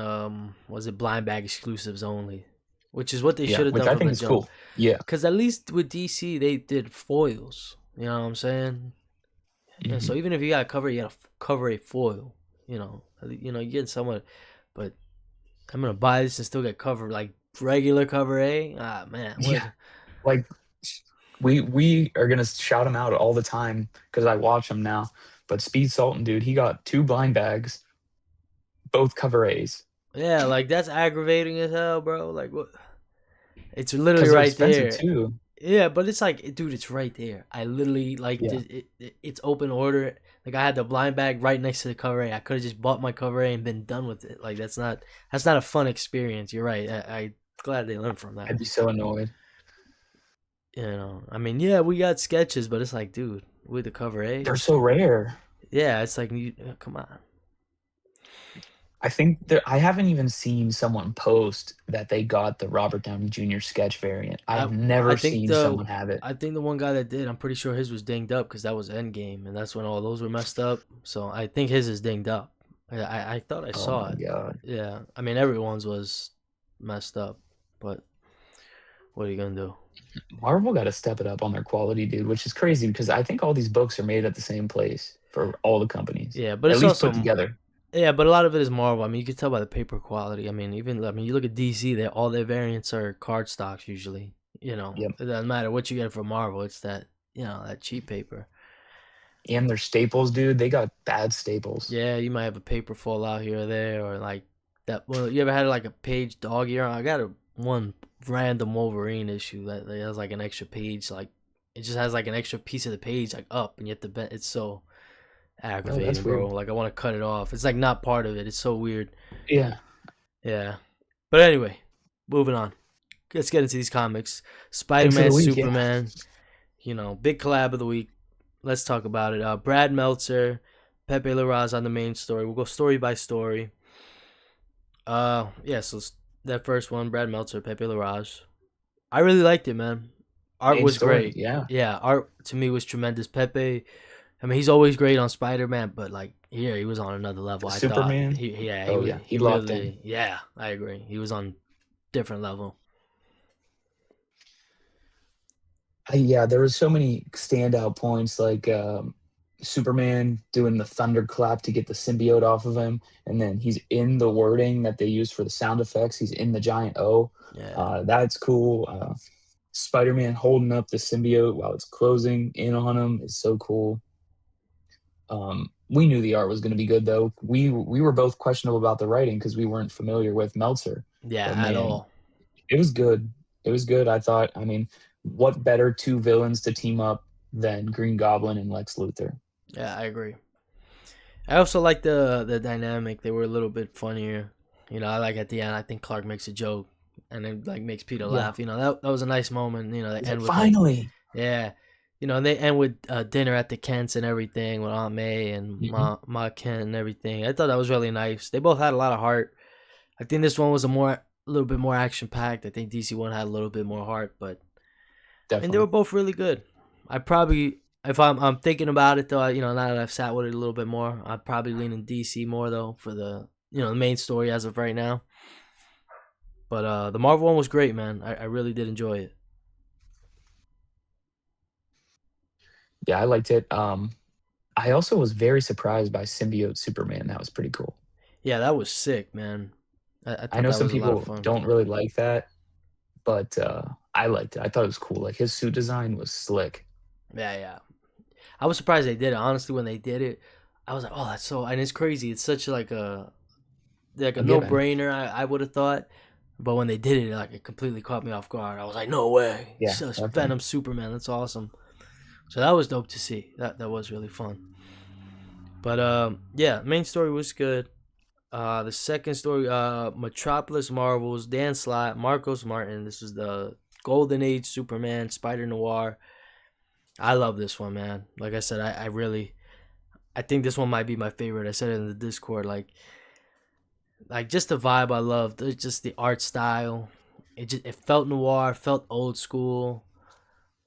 Speaker 1: was it blind bag exclusives only, which is what they
Speaker 2: Yeah,
Speaker 1: should have
Speaker 2: which
Speaker 1: done
Speaker 2: I
Speaker 1: from
Speaker 2: think
Speaker 1: the
Speaker 2: is
Speaker 1: jump.
Speaker 2: cool. Yeah.
Speaker 1: Cause at least with DC they did foils. You know what I'm saying? And so
Speaker 2: Mhm.
Speaker 1: even if you got a cover, you got to cover a foil. You get somewhat. But I'm gonna buy this and still get cover like regular cover A. Ah man, what?
Speaker 2: Yeah. Like We are gonna shout him out all the time because I watch him now. But Speed Sultan, dude, he got two blind bags, both cover A's.
Speaker 1: Yeah, like that's aggravating as hell, bro. Like what? It's literally
Speaker 2: Because they're
Speaker 1: right
Speaker 2: expensive
Speaker 1: there.
Speaker 2: too.
Speaker 1: Yeah, but it's like, dude, it's right there. I literally like
Speaker 2: Yeah,
Speaker 1: it's open order. Like I had the blind bag right next to the cover A. I could have just bought my cover A and been done with it. Like that's not a fun experience. You're right. I glad they learned from that.
Speaker 2: I'd be so annoyed.
Speaker 1: I mean, yeah, we got sketches, but it's like, dude, with the cover A,
Speaker 2: They're so rare.
Speaker 1: yeah, it's like, come on.
Speaker 2: I think there I haven't even seen someone post that they got the Robert Downey Jr. sketch variant.
Speaker 1: I
Speaker 2: I've
Speaker 1: I
Speaker 2: never
Speaker 1: think
Speaker 2: seen
Speaker 1: the
Speaker 2: someone have it.
Speaker 1: I think the one guy that did, I'm pretty sure his was dinged up because that was Endgame, and that's when all those were messed up. So I think his is dinged up. I thought I
Speaker 2: Oh
Speaker 1: saw
Speaker 2: my
Speaker 1: it.
Speaker 2: god.
Speaker 1: Yeah, I mean everyone's was messed up, but what are you gonna do?
Speaker 2: Marvel gotta step it up on their quality, dude, which is crazy because I think all these books are made at the same place for all the companies,
Speaker 1: Yeah, but
Speaker 2: at
Speaker 1: it's
Speaker 2: least put
Speaker 1: also
Speaker 2: together.
Speaker 1: yeah, but a lot of it is Marvel. I mean, you can tell by the paper quality. I mean, you look at DC, they all their variants are card stocks usually.
Speaker 2: Yep.
Speaker 1: It doesn't matter what you get from Marvel. It's that that cheap paper.
Speaker 2: And their staples, dude, they got bad staples.
Speaker 1: Yeah, you might have a paper fall out here or there, or like that. Well, you ever had like a page dog ear? I got one random Wolverine issue that has like an extra page, like it just has like an extra piece of the page like up, and you have to bend. It's so
Speaker 2: Oh, that's
Speaker 1: aggravating, bro.
Speaker 2: weird.
Speaker 1: Like I want to cut it off. It's like not part of it. It's so weird.
Speaker 2: Yeah.
Speaker 1: Yeah, but anyway, moving on. Let's get into these comics.
Speaker 2: Picks of
Speaker 1: Spider-Man,
Speaker 2: the week, yeah.
Speaker 1: Superman. Big collab of the week. Let's talk about it. Brad Meltzer, Pepe Larraz on the main story. We'll go story by story. Yeah. So that first one, Brad Meltzer, Pepe Larraz. I really liked it, man. Art
Speaker 2: Main
Speaker 1: was
Speaker 2: story,
Speaker 1: great.
Speaker 2: yeah.
Speaker 1: Yeah, art to me was tremendous. Pepe, I mean, he's always great on Spider-Man, but like here, he was on another level. I thought
Speaker 2: Superman,
Speaker 1: yeah, he
Speaker 2: oh,
Speaker 1: was
Speaker 2: yeah,
Speaker 1: he
Speaker 2: he locked in.
Speaker 1: really, yeah, I agree. He was on different level.
Speaker 2: Yeah, there was so many standout points, like, Superman doing the thunderclap to get the symbiote off of him, and then he's in the wording that they use for the sound effects, he's in the giant O.
Speaker 1: Yeah,
Speaker 2: That's cool. Spider-Man holding up the symbiote while it's closing in on him is so cool. We knew the art was gonna be good, though. We were both questionable about the writing because we weren't familiar with Meltzer,
Speaker 1: yeah,
Speaker 2: but
Speaker 1: at
Speaker 2: man,
Speaker 1: all.
Speaker 2: it was good. It was good. I thought, I mean, what better two villains to team up than Green Goblin and Lex Luthor?
Speaker 1: Yeah, I agree. I also like the dynamic. They were a little bit funnier. I like at the end. I think Clark makes a joke, and it like makes Peter
Speaker 2: Yeah.
Speaker 1: laugh. That was a nice moment. They
Speaker 2: He's like,
Speaker 1: end with like,
Speaker 2: finally.
Speaker 1: yeah, and they end with dinner at the Kents and everything with Aunt May and
Speaker 2: Hmm.
Speaker 1: Ma Kent and everything. I thought that was really nice. They both had a lot of heart. I think this one was a little bit more action packed. I think DC one had a little bit more heart, but I mean they were
Speaker 2: Definitely.
Speaker 1: both really good. I probably if I'm thinking about it though, now that I've sat with it a little bit more, I'd probably lean in DC more though for the main story as of right now. But the Marvel one was great, man. I really did enjoy it.
Speaker 2: Yeah, I liked it. I also was very surprised by Symbiote Superman. That was pretty cool.
Speaker 1: Yeah, that was sick, man. I
Speaker 2: I
Speaker 1: thought
Speaker 2: know
Speaker 1: that
Speaker 2: some
Speaker 1: was a lot of
Speaker 2: people
Speaker 1: fun.
Speaker 2: don't really like that, but I liked it. I thought it was cool. Like his suit design was slick.
Speaker 1: Yeah, yeah. I was surprised they did it. Honestly, when they did it, I was like, oh, that's so. And it's crazy. It's such like a
Speaker 2: A
Speaker 1: no
Speaker 2: given.
Speaker 1: brainer. I would have thought, but when they did it, like it completely caught me off guard. I was like, no way, it's
Speaker 2: Yeah,
Speaker 1: just
Speaker 2: definitely.
Speaker 1: Venom Superman. That's awesome. So that was dope to see. That was really fun. But yeah, main story was good. The second story, Metropolis Marvels, Dan Slott, Marcos Martin. This is the Golden Age Superman, Spider Noir. I love this one, man. Like I said, I really, I think this one might be my favorite. I said it in the Discord. Like just the vibe I loved. It's just the art style. It felt noir, felt old school,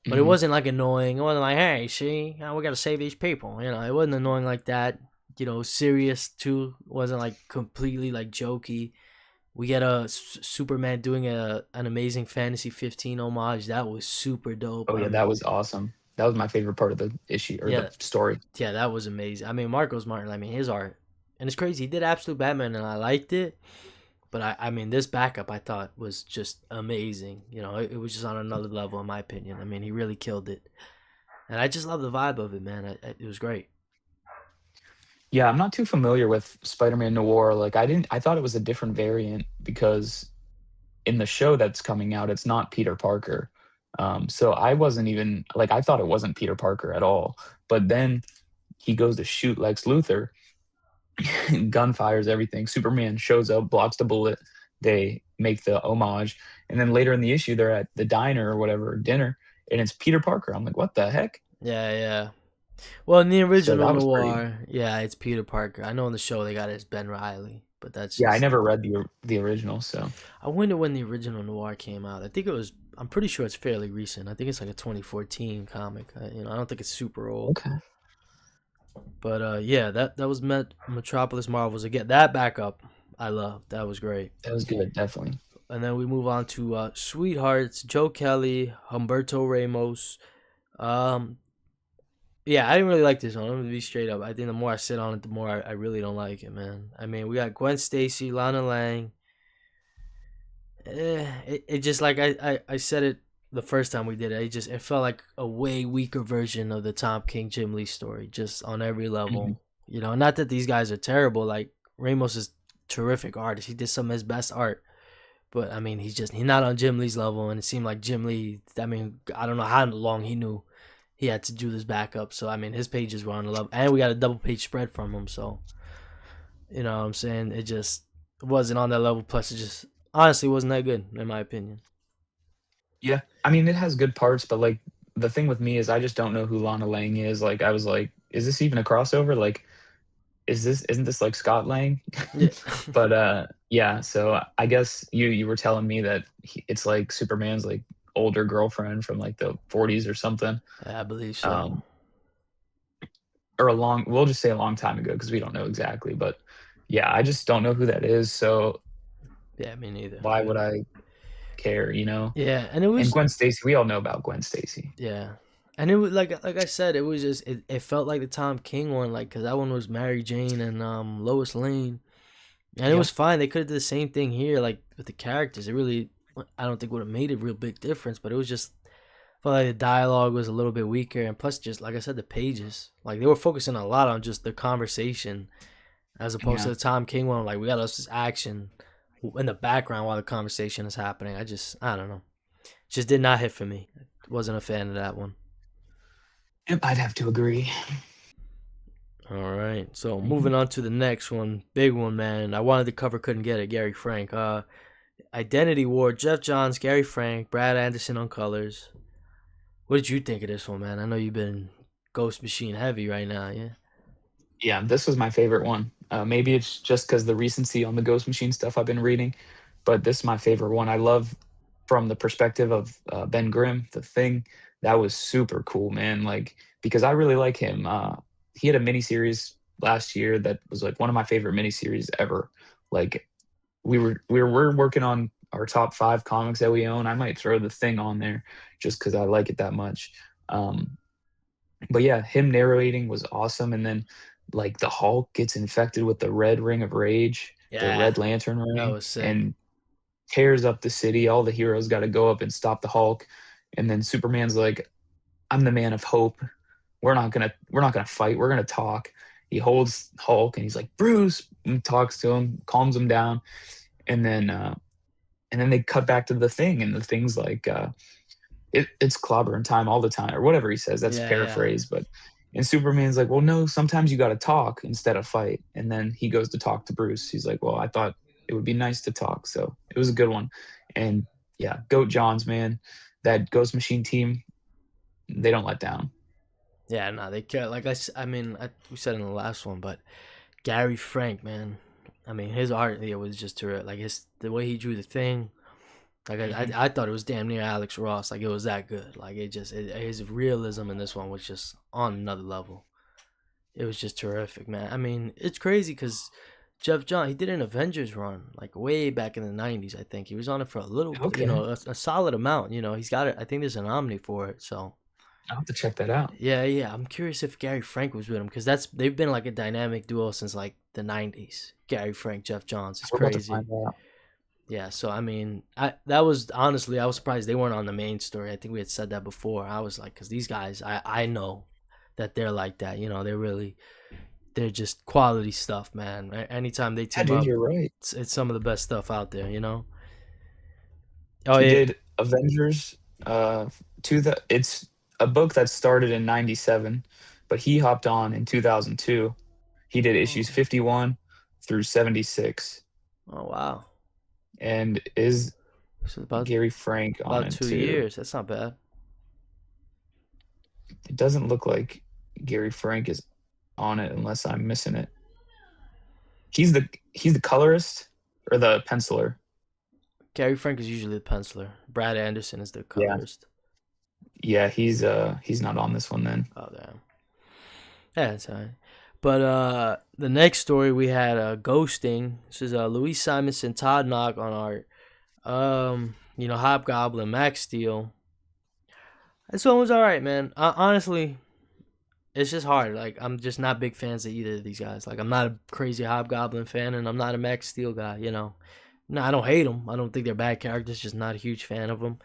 Speaker 1: but it
Speaker 2: Hmm.
Speaker 1: wasn't like annoying. It wasn't like, hey, see, we gotta save these people. It wasn't annoying like that. Serious too. It wasn't like completely like jokey. We get a Superman doing an amazing Fantasy 15 homage. That was super dope.
Speaker 2: Oh yeah, that was awesome. That was my favorite part of the issue or the
Speaker 1: Yeah,
Speaker 2: story.
Speaker 1: yeah, that was amazing. I mean, Marcos Martin. I mean, his art, and it's crazy. He did Absolute Batman, and I liked it. But I mean, this backup I thought was just amazing. You know, it was just on another level in my opinion. I mean, he really killed it, and I just love the vibe of it, man. It was great.
Speaker 2: Yeah, I'm not too familiar with Spider-Man Noir. Like I thought it was a different variant because in the show that's coming out, it's not Peter Parker. So I wasn't even like I thought it wasn't Peter Parker at all. But then he goes to shoot Lex Luthor, gunfires everything. Superman shows up, blocks the bullet. They make the homage, and then later in the issue, they're at the diner or whatever dinner, and it's Peter Parker. I'm like, what the heck?
Speaker 1: Yeah, yeah. Well, in the
Speaker 2: So
Speaker 1: original
Speaker 2: that was pretty.
Speaker 1: Noir, yeah, it's Peter Parker. I know in the show they got it as Ben Riley, but that's
Speaker 2: Yeah, I
Speaker 1: just.
Speaker 2: never read the original, so
Speaker 1: I wonder when the original Noir came out. I think it was. I'm pretty sure it's fairly recent. I think it's like a 2014 comic. I don't think it's super old.
Speaker 2: okay,
Speaker 1: But yeah, that was Metropolis Marvels again. That backup, I love. That was great.
Speaker 2: that was good, definitely.
Speaker 1: And then we move on to Sweethearts, Joe Kelly, Humberto Ramos. Um, yeah, I didn't really like this one. I'm gonna be straight up. I think the more I sit on it, the more I really don't like it, man. I mean, we got Gwen Stacy, Lana Lang. It just like I said it the first time we did it. It felt like a way weaker version of the Tom King Jim Lee story, just on every
Speaker 2: Mhm.
Speaker 1: level. Not that these guys are terrible. Like Ramos is terrific artist. He did some of his best art. But I mean, he's not on Jim Lee's level, and it seemed like Jim Lee. I mean, I don't know how long he knew he had to do this backup. So I mean, his pages were on the level, and we got a double page spread from him. So you know what I'm saying? It just wasn't on that level. Plus, it just honestly wasn't that good in my opinion.
Speaker 2: Yeah, I mean, it has good parts, but, like, the thing with me is I just don't know who Lana Lang is, like, I was like, "Is this even a crossover?" Like, isn't this, like, Scott Lang?
Speaker 1: Yeah,
Speaker 2: But, yeah, so I guess you were telling me that it's, like, Superman's, like, older girlfriend from, like, the '40s or something,
Speaker 1: I believe so.
Speaker 2: um, or a long we'll just say a long time ago because we don't know exactly, but, yeah, I just don't know who that is, so
Speaker 1: Yeah, me neither.
Speaker 2: why would I care, you know?
Speaker 1: Yeah, and it
Speaker 2: And
Speaker 1: was
Speaker 2: Gwen Stacy, we all know about Gwen Stacy.
Speaker 1: yeah, and it was like I said, it was just it felt like the Tom King one, like because that one was Mary Jane and Lois Lane. And it was
Speaker 2: Yep.
Speaker 1: fine. They could have did the same thing here, like with the characters. It really, I don't think would have made a real big difference. But it was just felt like the dialogue was a little bit weaker, and plus, just like I said, the pages, like they were focusing a lot on just the conversation as opposed to
Speaker 2: Yeah.
Speaker 1: the Tom King one. Like we got us this action in the background while the conversation is happening. I don't know, just did not hit for me. Wasn't a fan of that one.
Speaker 2: Yep, I'd have to agree.
Speaker 1: All right, so
Speaker 2: Mhm.
Speaker 1: moving on to the next one, big one, man. I wanted to cover, couldn't get it. Gary Frank. Identity War, Jeff Johns, Gary Frank, Brad Anderson on colors. What did you think of this one, man? I know you've been Ghost Machine heavy right now, yeah?
Speaker 2: Yeah, this was my favorite one. Maybe it's just because the recency on the Ghost Machine stuff I've been reading, but this is my favorite one. I love from the perspective of Ben Grimm, the Thing. That was super cool, man. Like because I really like him. He had a miniseries last year that was like one of my favorite miniseries ever. Like we're working on our top 5 comics that we own. I might throw the Thing on there just because I like it that much. Um, but yeah, him narrating was awesome, and then, like, the Hulk gets infected with the red ring of rage, the
Speaker 1: Yeah,
Speaker 2: red lantern
Speaker 1: that
Speaker 2: ring,
Speaker 1: was sick.
Speaker 2: and tears up the city. All the heroes gotta go up and stop the Hulk, and then Superman's like, "I'm the man of hope. We're not gonna fight, we're gonna talk." He holds Hulk, and he's like, "Bruce," and talks to him, calms him down, and then, they cut back to the Thing, and the Thing's like, it's clobbering time all the time, or whatever he says. That's
Speaker 1: Yeah, yeah.
Speaker 2: paraphrase, but and Superman's like, well, no, sometimes you got to talk instead of fight. And then he goes to talk to Bruce. He's like, well, I thought it would be nice to talk, so it was a good one. And yeah, Goat Johns, man, that Ghost Machine team, they don't let down.
Speaker 1: Yeah, no, they care. Like I mean, we said in the last one, but Gary Frank, man. I mean, his art here was just terrific. Like the way he drew the thing. Like
Speaker 2: Mhm.
Speaker 1: I thought it was damn near Alex Ross. Like it was that good. Like his realism in this one was just on another level. It was just terrific, man. I mean, it's crazy because Jeff John he did an Avengers run like way back in the '90s. I think he was on it for a little bit,
Speaker 2: Okay,
Speaker 1: a solid amount. He's got it. I think there's an Omni for it. So
Speaker 2: I'll have to check that out.
Speaker 1: yeah, yeah. I'm curious if Gary Frank was with him because they've been like a dynamic duo since like the '90s. Gary Frank, Jeff Johns. It's
Speaker 2: We're about to
Speaker 1: crazy.
Speaker 2: find out.
Speaker 1: Yeah, so I mean, I that was honestly I was surprised they weren't on the main story. I think we had said that before. I was like, because these guys, I know that they're like that. You know, they're just quality stuff, man. Anytime they
Speaker 2: Yeah,
Speaker 1: team
Speaker 2: dude,
Speaker 1: up,
Speaker 2: you're right.
Speaker 1: it's some of the best stuff out there. You know. Oh
Speaker 2: He
Speaker 1: yeah.
Speaker 2: did Avengers, to the it's a book that started in '97, but he hopped on in 2002. He did issues
Speaker 1: Oh,
Speaker 2: 51 through 76,
Speaker 1: oh wow.
Speaker 2: and is
Speaker 1: So about
Speaker 2: Gary Frank on
Speaker 1: about
Speaker 2: it
Speaker 1: two
Speaker 2: too.
Speaker 1: years. That's not bad.
Speaker 2: It doesn't look like Gary Frank is on it unless I'm missing it. He's the colorist or the penciler.
Speaker 1: Gary Frank is usually the penciler. Brad Anderson is the
Speaker 2: Yeah.
Speaker 1: colorist.
Speaker 2: Yeah, he's not on this one then.
Speaker 1: Oh damn. Yeah, that's all right. But the next story we had ghosting. This is Louise Simonson, Todd Knock on art. Hobgoblin, Max Steel. This one was all right, man. Honestly, it's just hard. Like I'm just not big fans of either of these guys. Like I'm not a crazy Hobgoblin fan, and I'm not a Max Steel guy. No, I don't hate them. I don't think they're bad characters. Just not a huge fan of them.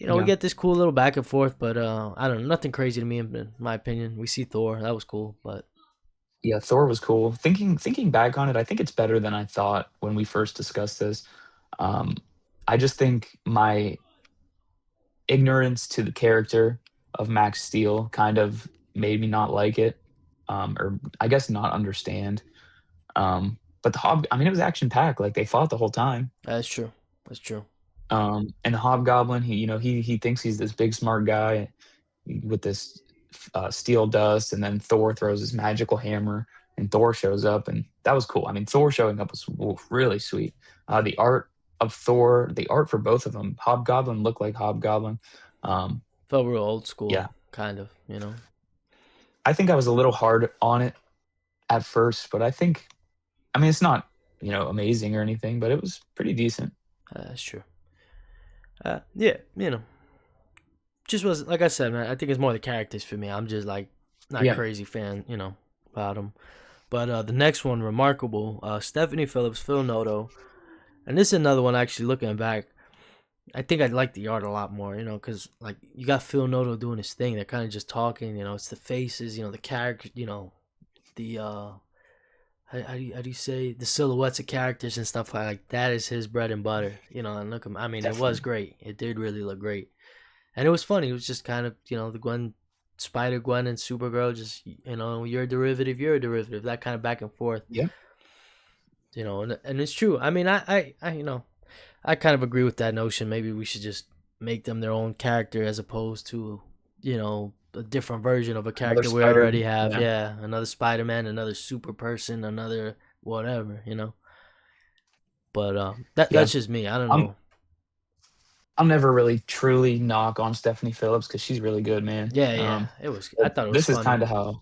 Speaker 1: We
Speaker 2: Yeah.
Speaker 1: get this cool little back and forth, but I don't know, nothing crazy to me in my opinion. We see Thor, that was cool, but
Speaker 2: Yeah, Thor was cool. Thinking back on it, I think it's better than I thought when we first discussed this. Um, I just think my ignorance to the character of Max Steel kind of made me not like it, or I guess not understand. But I mean, it was action packed. Like they fought the whole time.
Speaker 1: that's true. That's true.
Speaker 2: And the Hobgoblin, he thinks he's this big smart guy with this steel dust, and then Thor throws his magical hammer, and Thor shows up, and that was cool. I mean, Thor showing up was really sweet. The art of Thor, the art for both of them, Hobgoblin looked like Hobgoblin. Um,
Speaker 1: Felt real old school,
Speaker 2: yeah,
Speaker 1: kind of.
Speaker 2: I think I was a little hard on it at first, but I mean, it's not amazing or anything, but it was pretty decent.
Speaker 1: That's true. Yeah, just was like I said, man. I think it's more the characters for me. I'm just like not
Speaker 2: Yeah,
Speaker 1: crazy fan, about them. But the next one, remarkable. Stephanie Phillips, Phil Noto, and this is another one. Actually, looking back, I think I like the art a lot more, because like you got Phil Noto doing his thing. They're kind of just talking, it's the faces, the character, the how do you say the silhouettes of characters and stuff like that is his bread and butter, and look, I mean, it was
Speaker 2: definitely.
Speaker 1: great. It did really look great, and it was funny. It was just kind of the Gwen, Spider Gwen and Supergirl, just you're a derivative, that kind of back and forth,
Speaker 2: Yeah,
Speaker 1: and it's true. I mean, I kind of agree with that notion. Maybe we should just make them their own character as opposed to, a different version of a
Speaker 2: another
Speaker 1: character we
Speaker 2: spider.
Speaker 1: already have.
Speaker 2: Yeah,
Speaker 1: Yeah, another Spider Man, another super person, another whatever. But
Speaker 2: yeah.
Speaker 1: that's just me. I don't
Speaker 2: I'm
Speaker 1: know.
Speaker 2: I'll never really truly knock on Stephanie Phillips because she's really good, man.
Speaker 1: Yeah, yeah. It was. I
Speaker 2: But
Speaker 1: thought it was
Speaker 2: this is kind
Speaker 1: funny.
Speaker 2: of how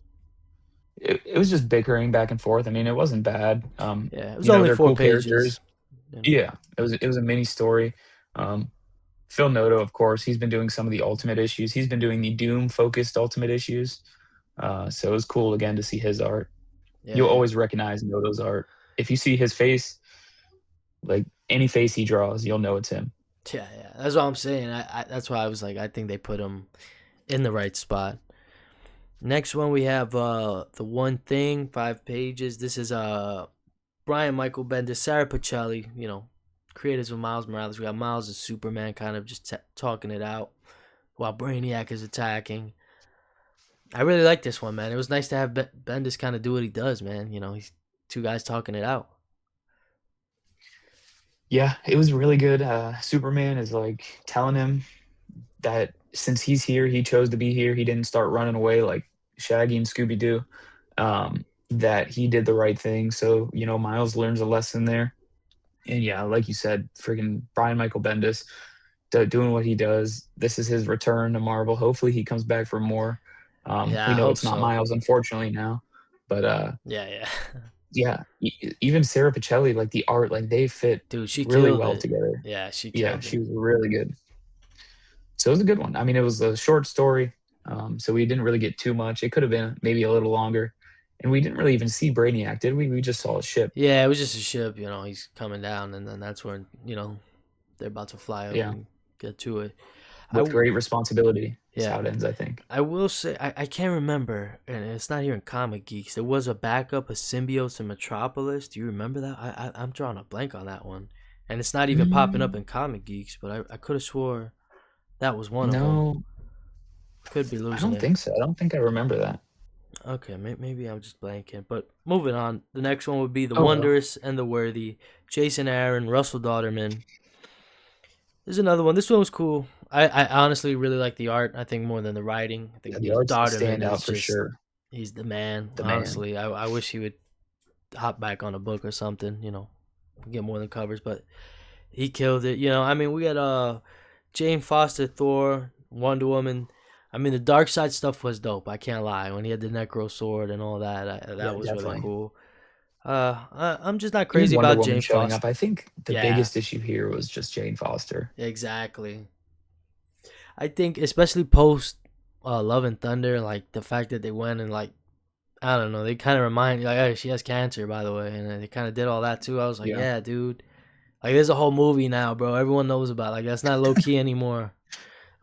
Speaker 2: it was, just bickering back and forth. I mean, it wasn't bad.
Speaker 1: Yeah, it was only
Speaker 2: They're
Speaker 1: four
Speaker 2: cool
Speaker 1: pages.
Speaker 2: characters.
Speaker 1: You know.
Speaker 2: Yeah, it was a mini story. Um, Phil Noto, of course, he's been doing some of the Ultimate issues. He's been doing the Doom focused Ultimate issues. So it was cool again to see his art.
Speaker 1: Yeah,
Speaker 2: You'll
Speaker 1: yeah,
Speaker 2: always recognize Noto's art. If you see his face, like any face he draws, you'll know it's him.
Speaker 1: yeah. That's what I'm saying. That's why I was like, I think they put him in the right spot. Next one we have the One Thing, 5 pages. This is Brian Michael Bendis, Sarah Pacelli, creators of Miles Morales. We got Miles and Superman kind of just talking it out while Brainiac is attacking. I really like this one, man. It was nice to have Bendis kind of do what he does, man. He's two guys talking it out.
Speaker 2: Yeah, it was really good. Superman is like telling him that since he's here, he chose to be here. He didn't start running away like Shaggy and Scooby Doo. That he did the right thing. So Miles learns a lesson there. And yeah, like you said, freaking Brian Michael Bendis doing what he does. This is his return to Marvel. Hopefully, he comes back for more. We
Speaker 1: Yeah, I
Speaker 2: know
Speaker 1: hope
Speaker 2: it's not
Speaker 1: so.
Speaker 2: Miles, unfortunately, now. But
Speaker 1: Yeah, yeah.
Speaker 2: yeah, even Sarah Pacelli, like the art, like they fit
Speaker 1: Dude, she
Speaker 2: really
Speaker 1: killed
Speaker 2: well
Speaker 1: it.
Speaker 2: together.
Speaker 1: Yeah, she
Speaker 2: Yeah,
Speaker 1: killed
Speaker 2: she
Speaker 1: it.
Speaker 2: was really good. So it was a good one. I mean, it was a short story, so we didn't really get too much. It could have been maybe a little longer. And we didn't really even see Brainiac, did we? We just saw a ship.
Speaker 1: Yeah, it was just a ship. He's coming down, and then that's when they're about to fly up
Speaker 2: Yeah,
Speaker 1: and get to it. I
Speaker 2: with
Speaker 1: w-
Speaker 2: great responsibility is
Speaker 1: yeah,
Speaker 2: how it ends, I think.
Speaker 1: I will say I can't remember, and it's not here in Comic Geeks. There was a backup, a symbiote in Metropolis. Do you remember that? I'm drawing a blank on that one, and it's not even popping up
Speaker 2: Mm,
Speaker 1: in Comic Geeks. But I could have swore that was one of them.
Speaker 2: no,
Speaker 1: Could be
Speaker 2: I
Speaker 1: losing
Speaker 2: don't
Speaker 1: it.
Speaker 2: think so. I don't think I remember that.
Speaker 1: Okay, maybe I'm just blanking. But moving on, the next one would be the
Speaker 2: Oh well.
Speaker 1: Wondrous and the Worthy. Jason Aaron, Russell Dauterman. There's another one. This one was cool. I honestly really like the art. I think more than the writing. I
Speaker 2: Yeah,
Speaker 1: think
Speaker 2: the art's the
Speaker 1: Dauterman is
Speaker 2: standout for
Speaker 1: just
Speaker 2: sure.
Speaker 1: he's the man.
Speaker 2: The man.
Speaker 1: Honestly, I wish he would hop back on a book or something. Get more than covers, but he killed it. I mean, we had Jane Foster, Thor, Wonder Woman. I mean, the Dark Side stuff was dope. I can't lie. When he had the Necro Sword and all that,
Speaker 2: Yeah,
Speaker 1: that was really
Speaker 2: definitely.
Speaker 1: cool. I'm just not
Speaker 2: Even
Speaker 1: crazy
Speaker 2: Wonder
Speaker 1: about
Speaker 2: Woman
Speaker 1: Jane
Speaker 2: showing up.
Speaker 1: Foster.
Speaker 2: I think the
Speaker 1: Yeah,
Speaker 2: biggest issue here was just Jane Foster.
Speaker 1: exactly. I think especially post Love and Thunder, like the fact that they went and like I don't know, they kind of remind you like, hey, she has cancer by the way, and they kind of did all that too. I was like,
Speaker 2: Yeah.
Speaker 1: yeah, dude. Like, there's a whole movie now, bro. Everyone knows about. Like, that's not low key anymore.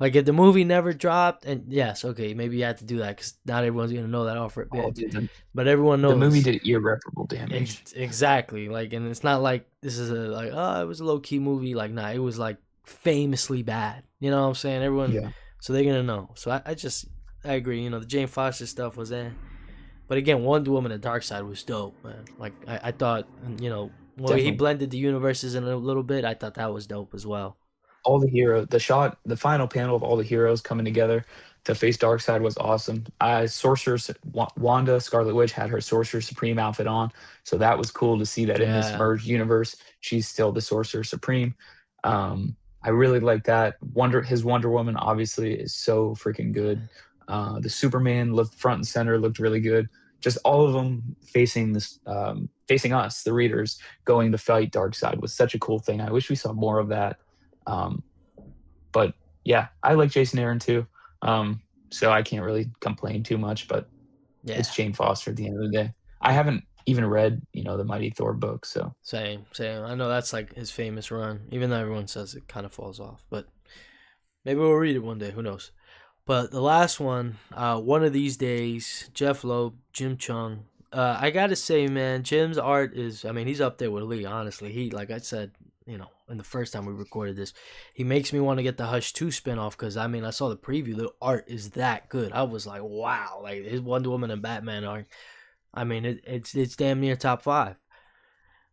Speaker 1: Like, if the movie never dropped, and yes, okay, maybe you had to do that because not everyone's gonna know that off
Speaker 2: Oh,
Speaker 1: rip.
Speaker 2: dude,
Speaker 1: But everyone
Speaker 2: the movie
Speaker 1: knows
Speaker 2: did irreparable damage.
Speaker 1: exactly. Like, and it's not like this is a like, oh, it was a low key movie. Like, nah, it was like famously bad. You know what I'm saying? Everyone,
Speaker 2: Yeah,
Speaker 1: so they're gonna know. So I agree. The Jane Foster stuff was there. But again, Wonder Woman and Dark Side was dope, man. Like I thought, when he
Speaker 2: definitely.
Speaker 1: blended the universes in a little bit, I thought that was dope as well.
Speaker 2: All the shot, the final panel of all the heroes coming together to face Darkseid was awesome. Wanda Scarlet Witch had her Sorcerer Supreme outfit on, so that was cool to see that in this
Speaker 1: Yeah,
Speaker 2: merged universe, she's still the Sorcerer Supreme. I really like that. His Wonder Woman obviously is so freaking good. The Superman looked front and center, looked really good. Just all of them facing us, the readers, going to fight Darkseid was such a cool thing. I wish we saw more of that. Um, but yeah, I like Jason Aaron too. So I can't really complain too much, but it's
Speaker 1: yeah,
Speaker 2: Jane Foster at the end of the day. I haven't even read, the Mighty Thor book, so
Speaker 1: same. I know that's like his famous run, even though everyone says it kind of falls off. But maybe we'll read it one day. Who knows? But the last one, one of these days, Jeff Loeb, Jim Chung. I gotta say, man, Jim's art is. I mean, he's up there with Lee. Honestly, like I said, in the first time we recorded this, he makes me want to get the Hush 2 spinoff because I mean, I saw the preview. The art is that good. I was like, wow, like his Wonder Woman and Batman art. I mean, it's damn near top five.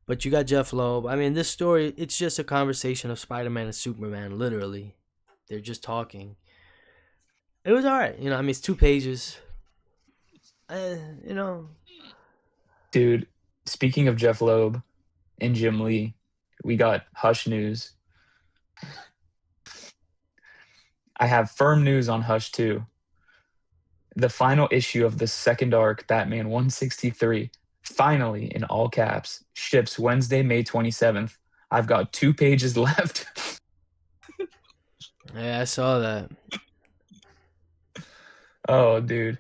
Speaker 1: But you got Jeff Loeb. I mean, this story, it's just a conversation of Spider-Man and Superman. Literally, they're just talking. It was all right. I mean, it's 2 pages. Uh, you know,
Speaker 2: dude, speaking of Jeff Loeb and Jim Lee, we got Hush news. I have firm news on Hush too. The final issue of the second arc, Batman 163, finally, in all caps, ships Wednesday, May 27th. I've got 2 pages left.
Speaker 1: yeah, I saw that.
Speaker 2: Oh, dude,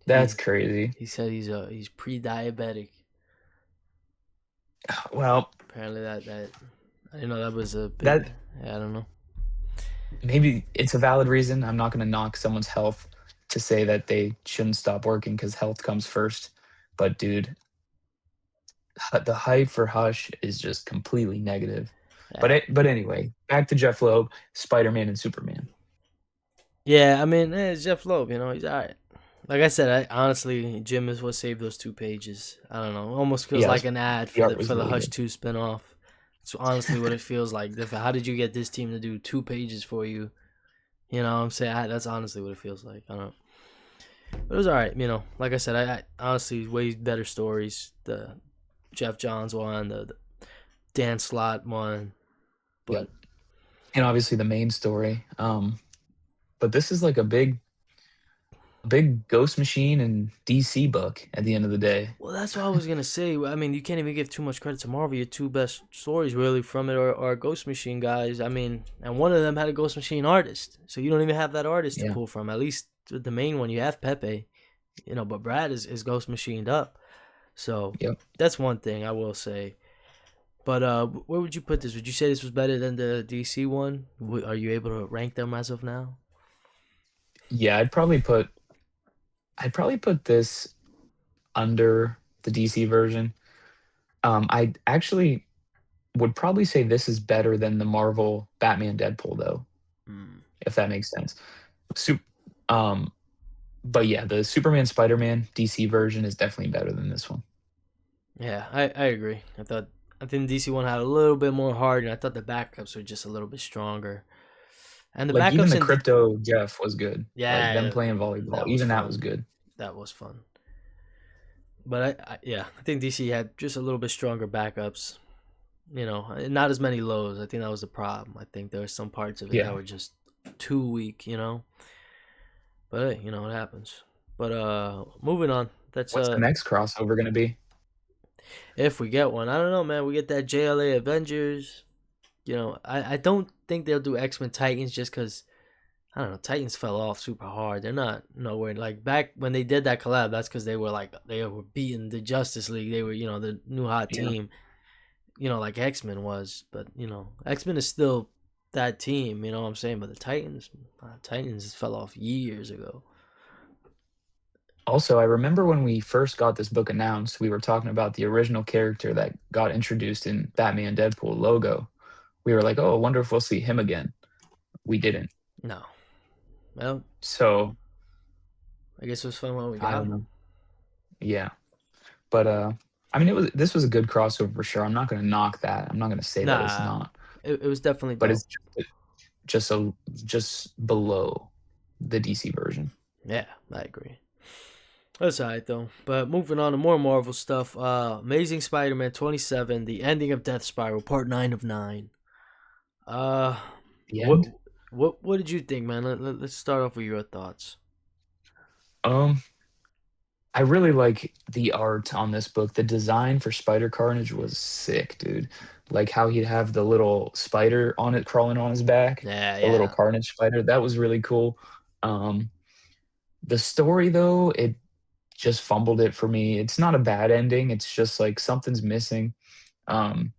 Speaker 2: that's
Speaker 1: He
Speaker 2: crazy.
Speaker 1: he said he's pre-diabetic.
Speaker 2: Well,
Speaker 1: Apparently that I didn't know that was a big.
Speaker 2: that
Speaker 1: Yeah, I don't know.
Speaker 2: maybe it's a valid reason. I'm not going to knock someone's health to say that they shouldn't stop working because health comes first. But, dude, the hype for Hush is just completely negative.
Speaker 1: Yeah,
Speaker 2: But anyway, back to Jeff Loeb, Spider-Man and Superman.
Speaker 1: yeah. I mean, it's Jeff Loeb. He's all right. Like I said, honestly, Jim is what saved those 2 pages. I don't know. Almost feels
Speaker 2: Yeah,
Speaker 1: like an ad
Speaker 2: the
Speaker 1: for
Speaker 2: art
Speaker 1: the
Speaker 2: was really
Speaker 1: Hush
Speaker 2: good.
Speaker 1: 2 spinoff. It's honestly what it feels like. How did you get this team to do 2 pages for you? You know what I'm saying? That's honestly what it feels like. I don't know. But it was all right. Like I said, I honestly way better stories. The Jeff Johns one, the Dan Slott one.
Speaker 2: Yep.
Speaker 1: But
Speaker 2: And obviously the main story. But this is like a big Ghost Machine and DC book at the end of the day.
Speaker 1: well, that's what I was gonna say. I mean, you can't even give too much credit to Marvel. Your two best stories really from it are Ghost Machine guys. I mean, and one of them had a Ghost Machine artist, so you don't even have that artist to
Speaker 2: Yeah.
Speaker 1: pull from. At least with the main one, you have Pepe. But Brad is ghost machined up. So
Speaker 2: Yep.
Speaker 1: that's one thing I will say. But where would you put this? Would you say this was better than the DC one? Are you able to rank them as of now?
Speaker 2: Yeah, I'd probably put this under the DC version. I actually would probably say this is better than the Marvel Batman Deadpool though,
Speaker 1: Mm.
Speaker 2: if that makes sense. Sup- um, but yeah, the Superman Spider-Man DC version is definitely better than this one.
Speaker 1: Yeah, I agree. I think the DC one had a little bit more heart, and I thought the backups were just a little bit stronger. And the
Speaker 2: Like even
Speaker 1: backups
Speaker 2: the
Speaker 1: in
Speaker 2: Crypto Jeff was good. Like them
Speaker 1: yeah,
Speaker 2: playing volleyball,
Speaker 1: that was
Speaker 2: even that was
Speaker 1: fun.
Speaker 2: good.
Speaker 1: That was fun. But yeah, I think DC had just a little bit stronger backups. Not as many lows. I think that was the problem. I think there were some parts of it that
Speaker 2: Yeah.
Speaker 1: were just too weak. But hey, it happens. But moving on. That's
Speaker 2: What's the next crossover gonna be?
Speaker 1: if we get one. I don't know, man. We get that JLA Avengers. I don't think they'll do X Men Titans just because I don't know. Titans fell off super hard. They're not nowhere like back when they did that collab. That's because they were beating the Justice League. They were the new hot
Speaker 2: Yeah.
Speaker 1: team. Like X Men was. But X Men is still that team. You know what I'm saying? But the Titans fell off years ago.
Speaker 2: Also, I remember when we first got this book announced, we were talking about the original character that got introduced in Batman Deadpool logo. We were like, "Oh, I wonder if we'll see him again." We didn't.
Speaker 1: No, well,
Speaker 2: So,
Speaker 1: I guess it was fun when we
Speaker 2: I
Speaker 1: got
Speaker 2: don't
Speaker 1: him.
Speaker 2: know. Yeah. But I mean this was a good crossover for sure. I'm not going to knock that. I'm not going to say that it's
Speaker 1: Nah,
Speaker 2: not.
Speaker 1: it was definitely
Speaker 2: But
Speaker 1: dope.
Speaker 2: it's just below the DC version.
Speaker 1: Yeah, I agree. That's alright though. But moving on to more Marvel stuff. Amazing Spider-Man 27, The Ending of Death Spiral, Part 9 of 9. Uh,
Speaker 2: The
Speaker 1: what
Speaker 2: end.
Speaker 1: what did you think, man? Let's start off with your thoughts.
Speaker 2: Um I really like the art on this book. The design for Spider Carnage was sick, dude. Like how he'd have the little spider on it crawling on his back,
Speaker 1: Yeah,
Speaker 2: the little
Speaker 1: yeah.
Speaker 2: Carnage spider. That was really cool. Um, the story though, it just fumbled it for me. It's not a bad ending. It's just like something's missing. Um,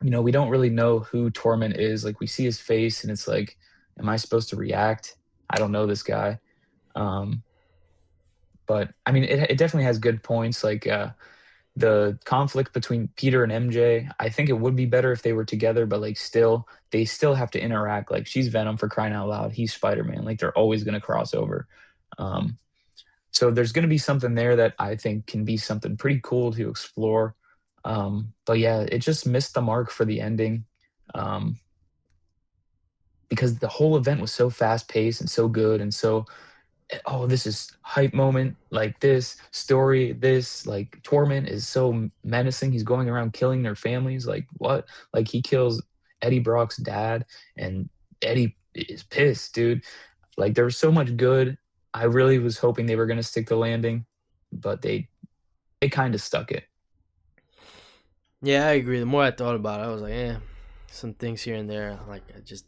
Speaker 2: we don't really know who Torment is. Like we see his face and it's like, am I supposed to react? I don't know this guy. Um, but I mean, it definitely has good points. Like the conflict between Peter and MJ, I think it would be better if they were together, but like still, they still have to interact. Like she's Venom for crying out loud. He's Spider-Man. Like they're always going to cross over. Um, so there's going to be something there that I think can be something pretty cool to explore. But yeah, it just missed the mark for the ending. Um, because the whole event was so fast paced and so good and so oh, this is hype moment, like this story, this like Torment is so menacing. He's going around killing their families. Like what? Like he kills Eddie Brock's dad, and Eddie is pissed, dude. Like there was so much good. I really was hoping they were gonna stick the landing, but they kind of stuck it.
Speaker 1: Yeah, I agree. The more I thought about it, I was like, some things here and there, like I just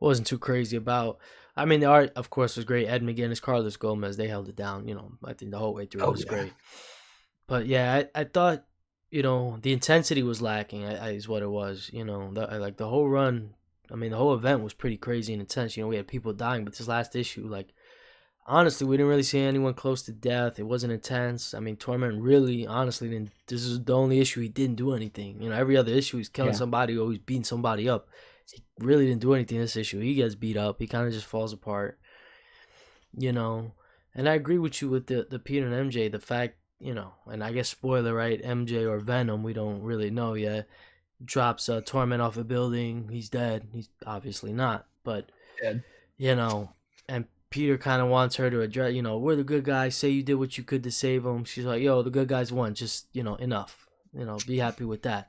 Speaker 1: wasn't too crazy about. I mean, the art, of course, was great. Ed McGuinness, Carlos Gomez, they held it down. I think the whole way through it
Speaker 2: Oh
Speaker 1: was
Speaker 2: yeah,
Speaker 1: great. But yeah, I thought, the intensity was lacking. Is what it was. Like the whole run. I mean, the whole event was pretty crazy and intense. We had people dying, but this last issue, like honestly, we didn't really see anyone close to death. It wasn't intense. I mean, Torment really, honestly, didn't. This is the only issue he didn't do anything. Every other issue he's killing
Speaker 2: yeah,
Speaker 1: somebody or he's beating somebody up. He really didn't do anything this issue. He gets beat up. He kind of just falls apart. You know, and I agree with you with the Peter and MJ. The fact, and I guess spoiler, right? MJ or Venom, we don't really know yet. Drops Torment off a building. He's dead. He's obviously not, but
Speaker 2: yeah,
Speaker 1: you know, and Peter kind of wants her to address, we're the good guys. Say you did what you could to save him. She's like, yo, the good guys won. Just, enough. Be happy with that.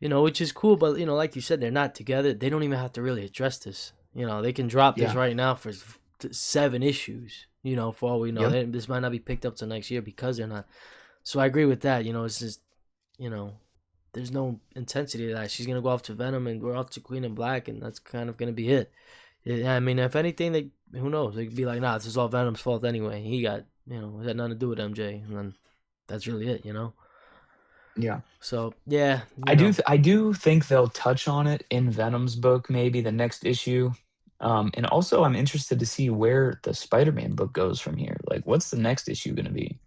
Speaker 1: Which is cool, but like you said, they're not together. They don't even have to really address this. They can drop this
Speaker 2: yeah,
Speaker 1: right now for 7 issues. For all we know,
Speaker 2: yep,
Speaker 1: this might not be picked up till next year because they're not. So I agree with that. It's just, you know, there's no intensity to that. She's gonna go off to Venom, and we're off to Queen and Black, and that's kind of gonna be it. Yeah, I mean, if anything, who knows? They could be like, nah, this is all Venom's fault anyway. He got it had nothing to do with MJ, and then that's really it.
Speaker 2: Yeah.
Speaker 1: So yeah,
Speaker 2: I do think they'll touch on it in Venom's book, maybe the next issue. And also I'm interested to see where the Spider-Man book goes from here. Like, what's the next issue gonna be?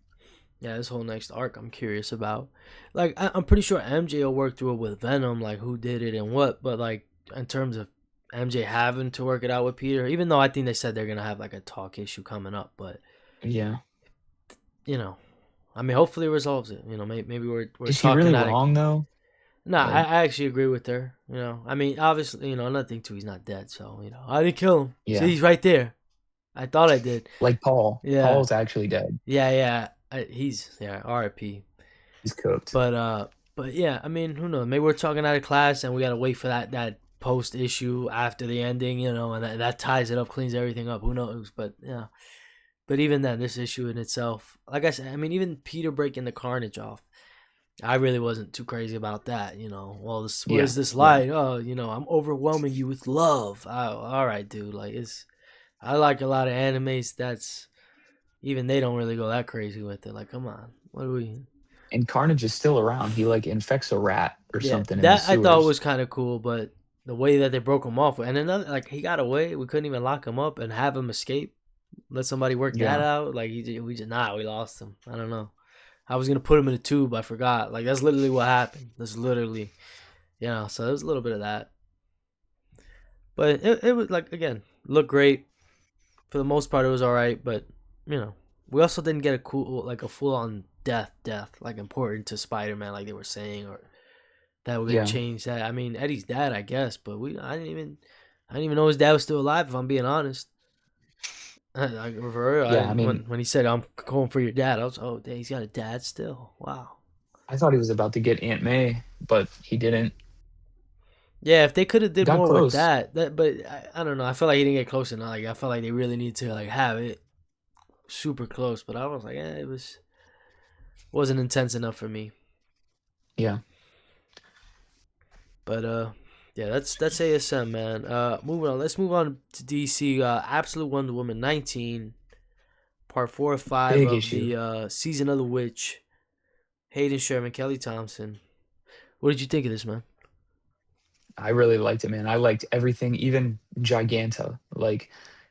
Speaker 1: yeah, this whole next arc I'm curious about. Like I'm pretty sure MJ will work through it with Venom, like who did it and what. But like in terms of MJ having to work it out with Peter, even though I think they said they're gonna have like a talk issue coming up, but
Speaker 2: Yeah.
Speaker 1: you know, I mean, hopefully it resolves it. Maybe we're
Speaker 2: Is he
Speaker 1: talking
Speaker 2: really
Speaker 1: out of.
Speaker 2: wrong though?
Speaker 1: Nah, I,
Speaker 2: Like,
Speaker 1: I actually agree with her. I mean, obviously, another thing too, he's not dead, so I didn't kill him. See,
Speaker 2: yeah.
Speaker 1: he's right there. I thought I did.
Speaker 2: Like Paul.
Speaker 1: Yeah,
Speaker 2: Paul's actually dead.
Speaker 1: yeah, yeah. He's yeah, R.I.P.
Speaker 2: He's cooked.
Speaker 1: But yeah, I mean, who knows? Maybe we're talking out of class, and we gotta wait for that post issue after the ending, and that ties it up, cleans everything up. Who knows? But yeah, but even then, this issue in itself, like I said, I mean, even Peter breaking the Carnage off, I really wasn't too crazy about that. Well, what
Speaker 2: Yeah.
Speaker 1: is this
Speaker 2: Yeah.
Speaker 1: light? Oh, I'm overwhelming you with love. Oh, all right, dude. Like I like a lot of animes that's even they don't really go that crazy with it. Like, come on, what do we?
Speaker 2: And Carnage is still around. He like infects a rat or
Speaker 1: Yeah,
Speaker 2: something in the
Speaker 1: that I thought
Speaker 2: sewers.
Speaker 1: was kind of cool, but the way that they broke him off, and another like he got away, we couldn't even lock him up and have him escape. Let somebody work that
Speaker 2: Yeah.
Speaker 1: out. Like we just we lost him. I don't know. I was gonna put him in a tube. I forgot. Like that's literally what happened. That's literally, So there was a little bit of that, but it was like again looked great for the most part. It was all right, but you know we also didn't get a cool like a full on death like important to Spider-Man like they were saying or that we're gonna
Speaker 2: Yeah.
Speaker 1: change that. I mean Eddie's dad, I guess, but I didn't even know his dad was still alive. If I'm being honest. Like for real,
Speaker 2: Yeah. I mean,
Speaker 1: when he said I'm going for your dad, I was dang, he's got a dad still. Wow.
Speaker 2: I thought he was about to get Aunt May, but he didn't.
Speaker 1: Yeah, if they could have did
Speaker 2: Got
Speaker 1: more with
Speaker 2: close.
Speaker 1: that, but I don't know. I feel like he didn't get close enough. Like I felt like they really need to like have it super close. But I was like, it wasn't intense enough for me.
Speaker 2: Yeah.
Speaker 1: But yeah, that's ASM, man. Moving on. Let's move on to DC. Absolute Wonder Woman 19, part 4 or 5
Speaker 2: Big
Speaker 1: of
Speaker 2: issue.
Speaker 1: the season of the witch. Hayden Sherman, Kelly Thompson. What did you think of this, man?
Speaker 2: I really liked it, man. I liked everything, even Giganta. Like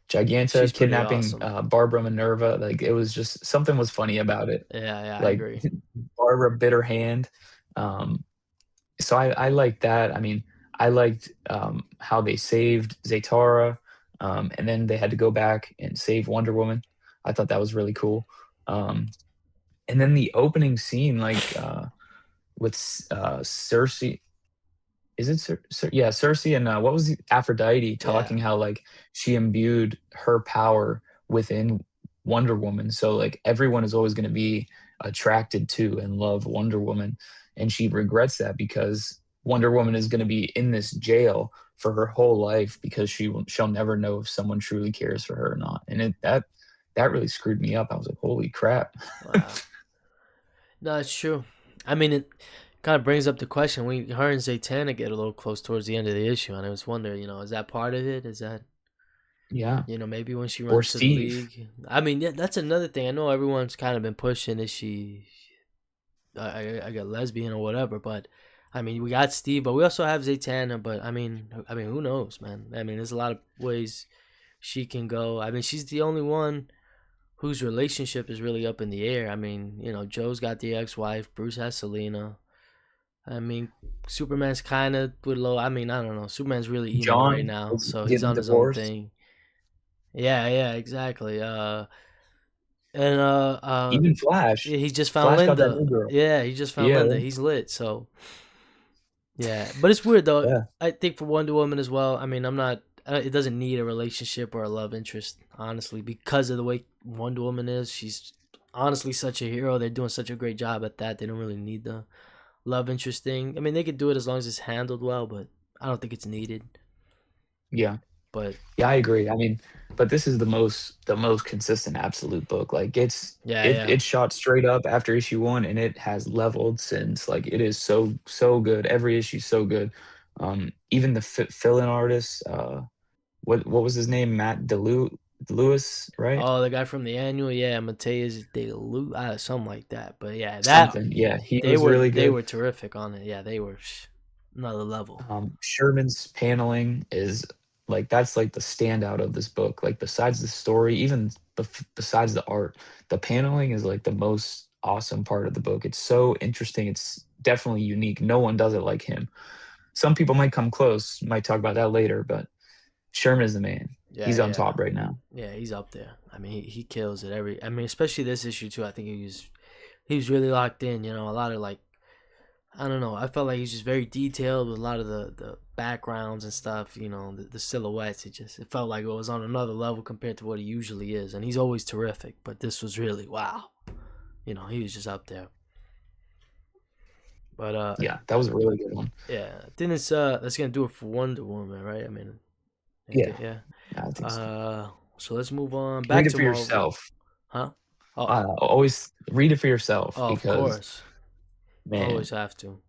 Speaker 1: She's
Speaker 2: Giganta
Speaker 1: pretty
Speaker 2: kidnapping
Speaker 1: awesome.
Speaker 2: Barbara Minerva. Like it was just something was funny about it.
Speaker 1: Yeah, yeah, I
Speaker 2: Like
Speaker 1: agree.
Speaker 2: Barbara bit her hand. Um, so I liked that. I mean, I liked how they saved Zaytara, and then they had to go back and save Wonder Woman. I thought that was really cool. Um, and then the opening scene, like with Cersei, is it yeah, Cersei and what was the Aphrodite
Speaker 1: Yeah.
Speaker 2: talking how like she imbued her power within Wonder Woman. So like everyone is always going to be attracted to and love Wonder Woman, and she regrets that because Wonder Woman is going to be in this jail for her whole life because she'll never know if someone truly cares for her or not. And that really screwed me up. I was like, holy crap.
Speaker 1: Wow. No, it's true. I mean, it kind of brings up the question. Her and Zatanna get a little close towards the end of the issue, and I was wondering, is that part of it? Is that,
Speaker 2: Yeah.
Speaker 1: maybe when she
Speaker 2: Or
Speaker 1: runs to the
Speaker 2: Steve.
Speaker 1: league? I mean, yeah, that's another thing. I know everyone's kind of been pushing. Is she, I got lesbian or whatever, but I mean, we got Steve, but we also have Zatanna. But I mean, who knows, man? I mean, there's a lot of ways she can go. I mean, she's the only one whose relationship is really up in the air. I mean, Joe's got the ex-wife, Bruce has Selena. I mean, Superman's kind of with low. I mean, I don't know. Superman's really emo right
Speaker 2: John
Speaker 1: now,
Speaker 2: is
Speaker 1: so he's
Speaker 2: getting
Speaker 1: on his own
Speaker 2: divorced.
Speaker 1: thing. Yeah, yeah, exactly. And
Speaker 2: Even Flash.
Speaker 1: yeah, he just found
Speaker 2: Flash got that
Speaker 1: Linda.
Speaker 2: new girl.
Speaker 1: Yeah, he just found
Speaker 2: Yeah,
Speaker 1: Linda. He's lit. So yeah, but it's weird though.
Speaker 2: yeah,
Speaker 1: I think for Wonder Woman as well. I mean, I'm not. It doesn't need a relationship or a love interest, honestly, because of the way Wonder Woman is. She's honestly such a hero. They're doing such a great job at that. They don't really need the love interest thing. I mean, they could do it as long as it's handled well, but I don't think it's needed.
Speaker 2: yeah.
Speaker 1: But
Speaker 2: Yeah, I agree. I mean, but this is the most consistent absolute book. Like
Speaker 1: yeah, yeah,
Speaker 2: it's shot straight up after issue 1 and it has leveled since. Like it is so good. Every issue so good. Even the fill-in artist, what was his name? Matt Delu Lewis, right?
Speaker 1: Oh, the guy from the annual, yeah, Mateus de Lu, something like that. But yeah, that
Speaker 2: Something. Yeah, he
Speaker 1: they
Speaker 2: was
Speaker 1: were
Speaker 2: really
Speaker 1: they
Speaker 2: good.
Speaker 1: were terrific on it. Yeah, they were another level.
Speaker 2: Sherman's paneling is like that's like the standout of this book. Like besides the story, even besides the art, the paneling is like the most awesome part of the book. It's so interesting. It's definitely unique. No one does it like him. Some people might come close. Might talk about that later, but Sherman is the man.
Speaker 1: Yeah,
Speaker 2: He's on
Speaker 1: yeah,
Speaker 2: top right now.
Speaker 1: yeah. He's up there. I mean, he kills it every. I mean, especially this issue too. I think he was really locked in. You know, a lot of like I don't know. I felt like he's just very detailed with a lot of the backgrounds and stuff. You know, the silhouettes. It felt like it was on another level compared to what he usually is. And he's always terrific, but this was really wow. You know, he was just up there. But
Speaker 2: Yeah, that was a really good one.
Speaker 1: yeah, I think that's gonna do it for Wonder Woman, right? I mean, I
Speaker 2: Yeah,
Speaker 1: think yeah.
Speaker 2: yeah, I think so.
Speaker 1: So let's move on
Speaker 2: Read
Speaker 1: back
Speaker 2: it
Speaker 1: to
Speaker 2: for
Speaker 1: Marvel,
Speaker 2: yourself.
Speaker 1: huh? Oh,
Speaker 2: Always read it for yourself
Speaker 1: oh, of
Speaker 2: because
Speaker 1: course,
Speaker 2: man,
Speaker 1: always have to.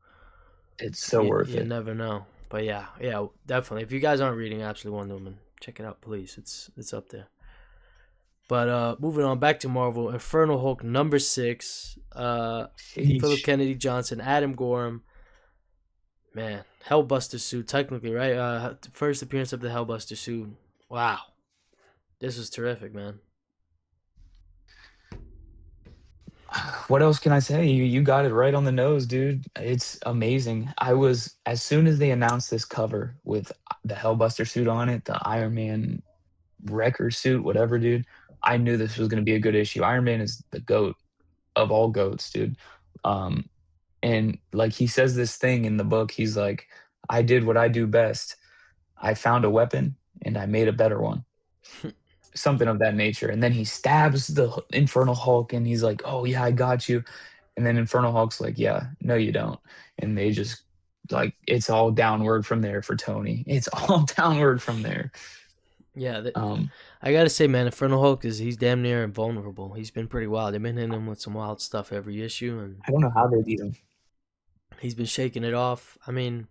Speaker 2: it's so
Speaker 1: You
Speaker 2: worth
Speaker 1: you
Speaker 2: it.
Speaker 1: never know. But yeah, yeah, definitely. If you guys aren't reading Absolute Wonder Woman, check it out, please. It's up there. But moving on back to Marvel, Infernal Hulk number 6. Philip
Speaker 2: Sheesh.
Speaker 1: Kennedy Johnson, Adam Gorham, man, Hellbuster suit technically, right? First appearance of the Hellbuster suit. Wow, this was terrific, man.
Speaker 2: What else can I say? You got it right on the nose, dude. It's amazing. I was as soon as they announced this cover with the Hellbuster suit on it, the Iron Man wrecker suit, whatever, dude. I knew this was going to be a good issue. Iron Man is the goat of all goats, dude. Um, and like he says this thing in the book, he's like, "I did what I do best. I found a weapon and I made a better one." Something of that nature. And then he stabs the Infernal Hulk and he's like, "Oh yeah, I got you." And then Infernal Hulk's like, "Yeah, no you don't." And they just like it's all downward from there for Tony. It's all downward from there.
Speaker 1: Yeah,
Speaker 2: Um,
Speaker 1: I gotta say, man, Infernal Hulk he's damn near invulnerable. He's been pretty wild. They've been hitting him with some wild stuff every issue, and
Speaker 2: I don't know how they beat him.
Speaker 1: he's been shaking it off. I mean,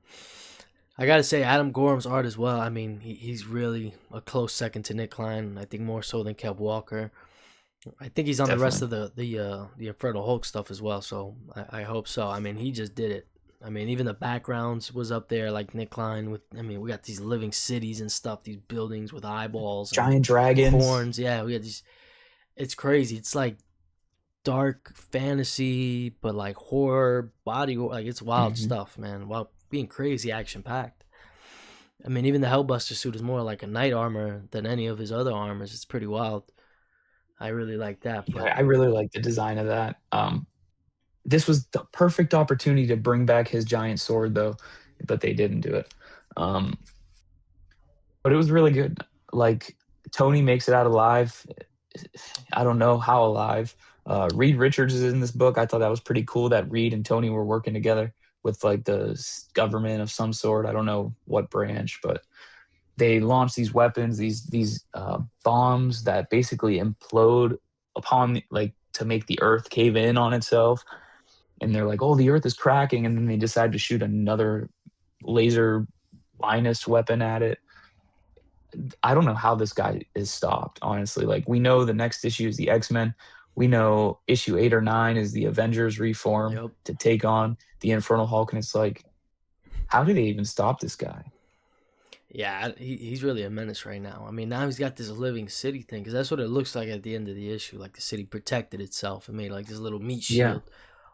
Speaker 1: I gotta say, Adam Gorham's art as well. I mean, he's really a close second to Nick Klein. I think more so than Kev Walker. I think he's on the rest
Speaker 2: Definitely.
Speaker 1: of the Infernal Hulk stuff as well. So I hope so. I mean, he just did it. I mean, even the backgrounds was up there, like Nick Klein. With I mean, we got these living cities and stuff, these buildings with eyeballs and
Speaker 2: Giant dragons.
Speaker 1: horns. Yeah, we got these. It's crazy. It's like dark fantasy, but like horror, like it's wild
Speaker 2: Hmm.
Speaker 1: stuff, man. While being crazy action packed. I mean, even the Hellbuster suit is more like a knight armor than any of his other armors. It's pretty wild. I really like that,
Speaker 2: Yeah,
Speaker 1: but
Speaker 2: I really like the design of that. This was the perfect opportunity to bring back his giant sword though, but they didn't do it. Um, but it was really good. Like Tony makes it out alive. I don't know how alive. Reed Richards is in this book. I thought that was pretty cool that Reed and Tony were working together with like the government of some sort. I don't know what branch, but they launch these weapons, these bombs that basically implode upon like to make the Earth cave in on itself. And they're like, "Oh, the Earth is cracking," and then they decide to shoot another laser minus weapon at it. I don't know how this guy is stopped, honestly. Like we know the next issue is the X-Men. We know issue 8 or 9 is the Avengers reform
Speaker 1: yep.
Speaker 2: to take on the Infernal Hulk and it's like how do they even stop this guy?
Speaker 1: Yeah, he's really a menace right now. I mean, now he's got this living city thing because that's what it looks like at the end of the issue. Like the city protected itself and made like this little meat
Speaker 2: Yeah.
Speaker 1: shield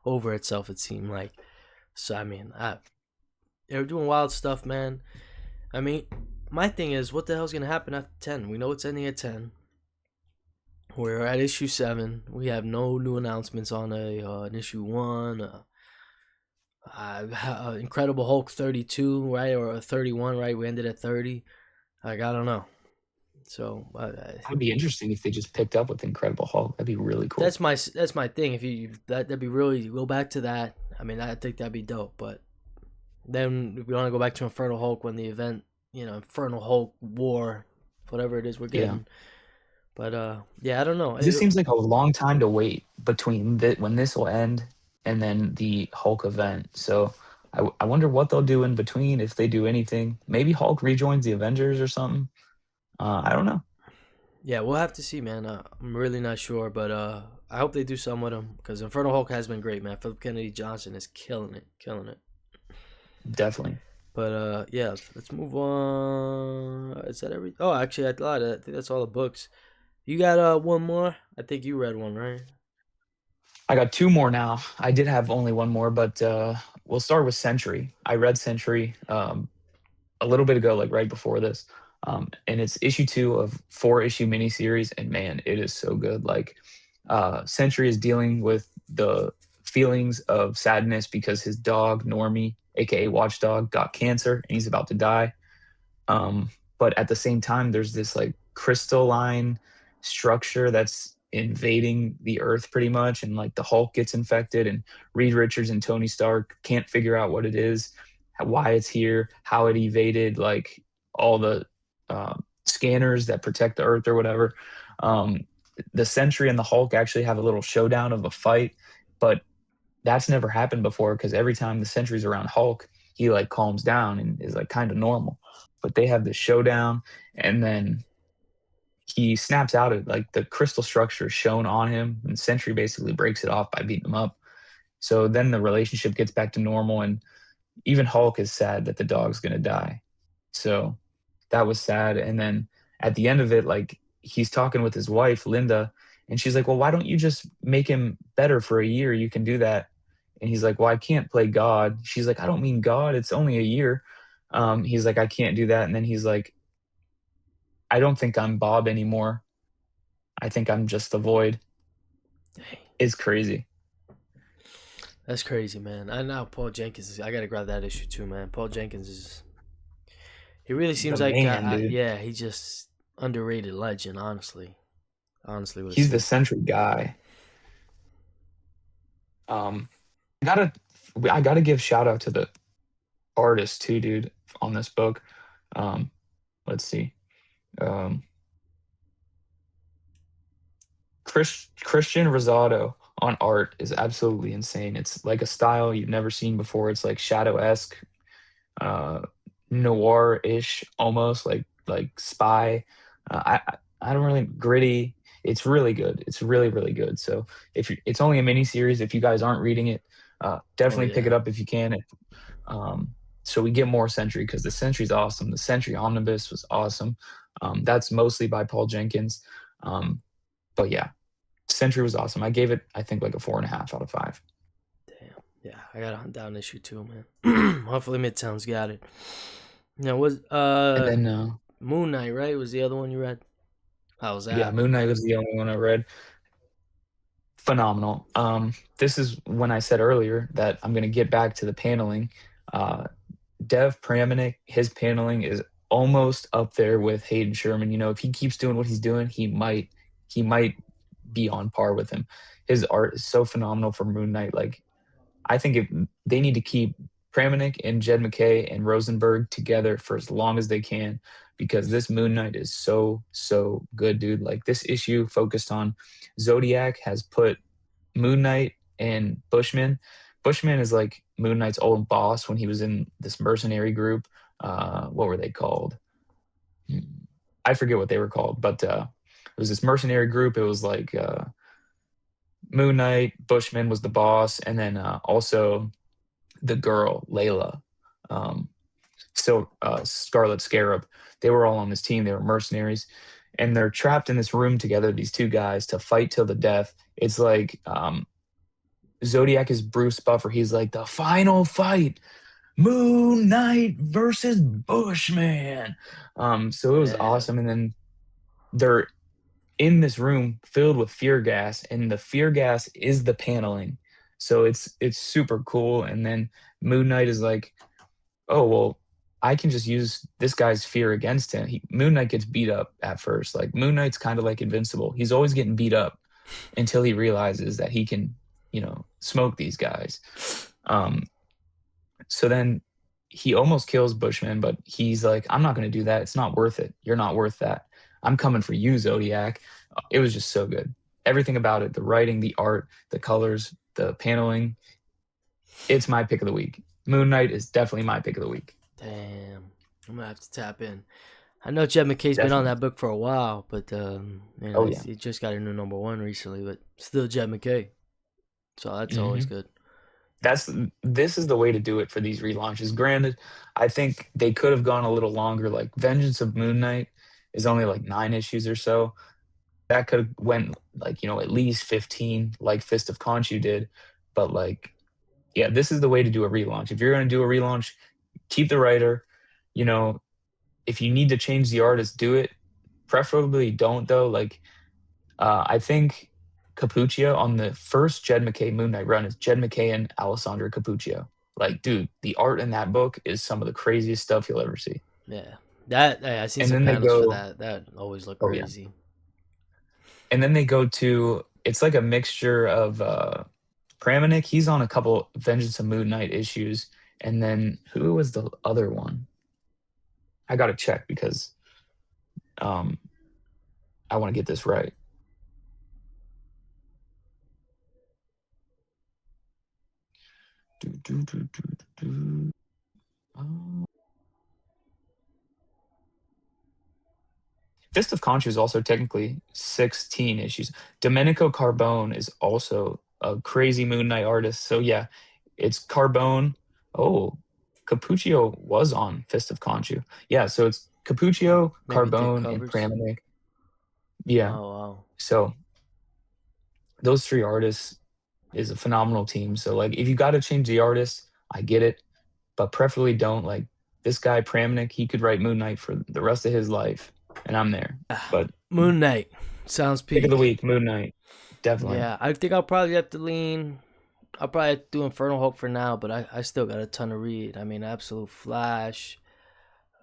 Speaker 1: over itself. It seemed like. So I mean, they're doing wild stuff, man. I mean, my thing is, what the hell's gonna happen after 10? We know it's ending at 10. We're at issue 7. We have no new announcements on an issue 1. Incredible Hulk 32, right, or 31, right? We ended at 30. Like I don't know. So
Speaker 2: That'd be interesting if they just picked up with Incredible Hulk. That'd be really cool.
Speaker 1: that's my thing. If that'd be really go back to that. I mean, I think that'd be dope. But then if we want to go back to Infernal Hulk when the event, Infernal Hulk War, whatever it is we're
Speaker 2: Yeah.
Speaker 1: getting. But yeah, I don't know.
Speaker 2: This seems like a long time to wait between when this will end and then the Hulk event. So I wonder what they'll do in between if they do anything. Maybe Hulk rejoins the Avengers or something. I don't know.
Speaker 1: Yeah, we'll have to see, man. I'm really not sure, but I hope they do something with him because Inferno Hulk has been great, man. Philip Kennedy Johnson is killing it, killing it.
Speaker 2: Definitely.
Speaker 1: But yeah, let's move on. Is that every? Oh, actually, I thought I think that's all the books. You got one more? I think you read one, right?
Speaker 2: I got two more now. I did have only one more, but we'll start with Century. I read Century a little bit ago, like right before this. And it's issue two of four-issue miniseries, and man, it is so good. Like, Century is dealing with the feelings of sadness because his dog, Normie, aka Watchdog, got cancer and he's about to die. But at the same time, there's this like crystalline structure that's invading the earth pretty much, and like the Hulk gets infected, and Reed Richards and Tony Stark can't figure out what it is, why it's here, how it evaded like all the scanners that protect the earth or whatever. Um, the Sentry and the Hulk actually have a little showdown of a fight, but that's never happened before because every time the Sentry's around Hulk, he like calms down and is like kind of normal. But they have this showdown, and then he snaps out of like the crystal structure is shown on him, and Sentry basically breaks it off by beating him up. So then the relationship gets back to normal, and even Hulk is sad that the dog's gonna die. So that was sad. And then at the end of it, like he's talking with his wife, Linda, and she's like, well, why don't you just make him better for a year? You can do that. And he's like, well, I can't play God. She's like, I don't mean God. It's only a year. He's like, I can't do that. And then he's like, I don't think I'm Bob anymore. I think I'm just the void.
Speaker 1: Dang,
Speaker 2: It's crazy.
Speaker 1: that's crazy, man. I know Paul Jenkins. I gotta grab that issue too, man. Paul Jenkins is. He really
Speaker 2: The
Speaker 1: seems like,
Speaker 2: man, dude.
Speaker 1: yeah, he's just underrated legend. Honestly, honestly, would
Speaker 2: He's the
Speaker 1: say.
Speaker 2: century guy. Um, I gotta, I gotta give shout out to the artist too, dude, on this book. Um, let's see. Um, Christian Rosado on art is absolutely insane. It's like a style you've never seen before. It's like shadow-esque, uh, noir-ish, almost like spy. I don't really gritty. It's really good. It's really really good. So if you, it's only a mini series, if you guys aren't reading it,
Speaker 1: Oh
Speaker 2: definitely pick it
Speaker 1: yeah,
Speaker 2: up if you can. So we get more Century because the Century's awesome. The Century Omnibus was awesome. That's mostly by Paul Jenkins. Um, but yeah, Century was awesome. I gave it, I think, like a 4.5 out of 5.
Speaker 1: damn. Yeah, I gotta hunt down issue two, man. Hopefully, Midtown's got it. Now, was
Speaker 2: And then,
Speaker 1: Moon Knight, right? Was the other one you read? How was
Speaker 2: yeah,
Speaker 1: that?
Speaker 2: Moon Knight was the only one I read. Phenomenal. This is when I said earlier that I'm going to get back to the paneling. Uh, Dev Pramanik, his paneling is almost up there with Hayden Sherman. You know, if he keeps doing what he's doing, he might be on par with him. His art is so phenomenal for Moon Knight. Like, I think if they need to keep Pramanik and Jed McKay and Rosenberg together for as long as they can, because this Moon Knight is so good, dude. Like this issue focused on Zodiac has put Moon Knight and Bushman. Bushman is like Moon Knight's old boss when he was in this mercenary group. What were they called? Hmm, I forget what they were called, but it was this mercenary group. It was like Moon Knight, Bushman was the boss, and then also the girl Layla, um, so Scarlet Scarab. They were all on this team. They were mercenaries, and they're trapped in this room together. These two guys to fight till the death. It's like Zodiac is Bruce Buffer. He's like the final fight, Moon Knight versus Bushman. So it was
Speaker 1: Damn.
Speaker 2: awesome. And then they're in this room filled with fear gas, and the fear gas is the paneling. So it's super cool. And then Moon Knight is like, oh well, I can just use this guy's fear against him. Moon Knight gets beat up at first. Like Moon Knight's kind of like invincible. He's always getting beat up until he realizes that he can, smoke these guys. Um, so then he almost kills Bushman, but he's like, I'm not going to do that. It's not worth it. You're not worth that. I'm coming for you, Zodiac. It was just so good. Everything about it, the writing, the art, the colors, the paneling, it's my pick of the week. Moon Knight is definitely my pick of the week.
Speaker 1: Damn. I'm gonna have to tap in. I know Jed McKay's been on
Speaker 2: definitely.
Speaker 1: that book for a while, but
Speaker 2: Oh yeah.
Speaker 1: he just got a new number one recently, but still Jed McKay, so that's always
Speaker 2: hmm
Speaker 1: good.
Speaker 2: That's this is the way to do it for these relaunches. Granted, I think they could have gone a little longer. Like Vengeance of Moon Knight is only like 9 issues or so. That could have went like at least 15, like Fist of Khonshu did. But like, yeah, this is the way to do a relaunch. If you're going to do a relaunch, keep the writer. You know, if you need to change the artist, do it. Preferably don't though. Like, I think Capuccio on the first Jed McKay Moon Knight run is Jed McKay and Alessandro Capuccio. Like, dude, the art in that book is some of the craziest stuff you'll ever see.
Speaker 1: Yeah, that hey, I seen
Speaker 2: And
Speaker 1: some
Speaker 2: then they
Speaker 1: panels for
Speaker 2: go,
Speaker 1: that. That always look
Speaker 2: oh yeah,
Speaker 1: crazy.
Speaker 2: and then they go to it's like a mixture of Kramnik. He's on a couple Vengeance of Moon Knight issues, and then who was the other one? I gotta check because um I want to get this right. Do, do, do, do, do. Uh, Fist of Concha is also technically 16 issues. Domenico Carbone is also a crazy Moon Knight artist. So yeah, it's Carbone. Oh, Capuccio was on Fist of Conchu. Yeah, so it's Capuccio,
Speaker 1: Maybe thick
Speaker 2: Carbone, and
Speaker 1: covers.
Speaker 2: Kramnik. Yeah.
Speaker 1: Oh wow.
Speaker 2: So those three artists is a phenomenal team. So like if you got to change the artist, I get it, but preferably don't. Like this guy Pramnik, he could write Moon Knight for the rest of his life, and I'm there. But
Speaker 1: Moon Knight sounds
Speaker 2: pick of the
Speaker 1: peak.
Speaker 2: week, Moon Knight, definitely.
Speaker 1: Yeah, I think I'll probably have to lean. I'll probably have to do Infernal Hope for now, but I still got a ton to read. I mean, Absolute Flash,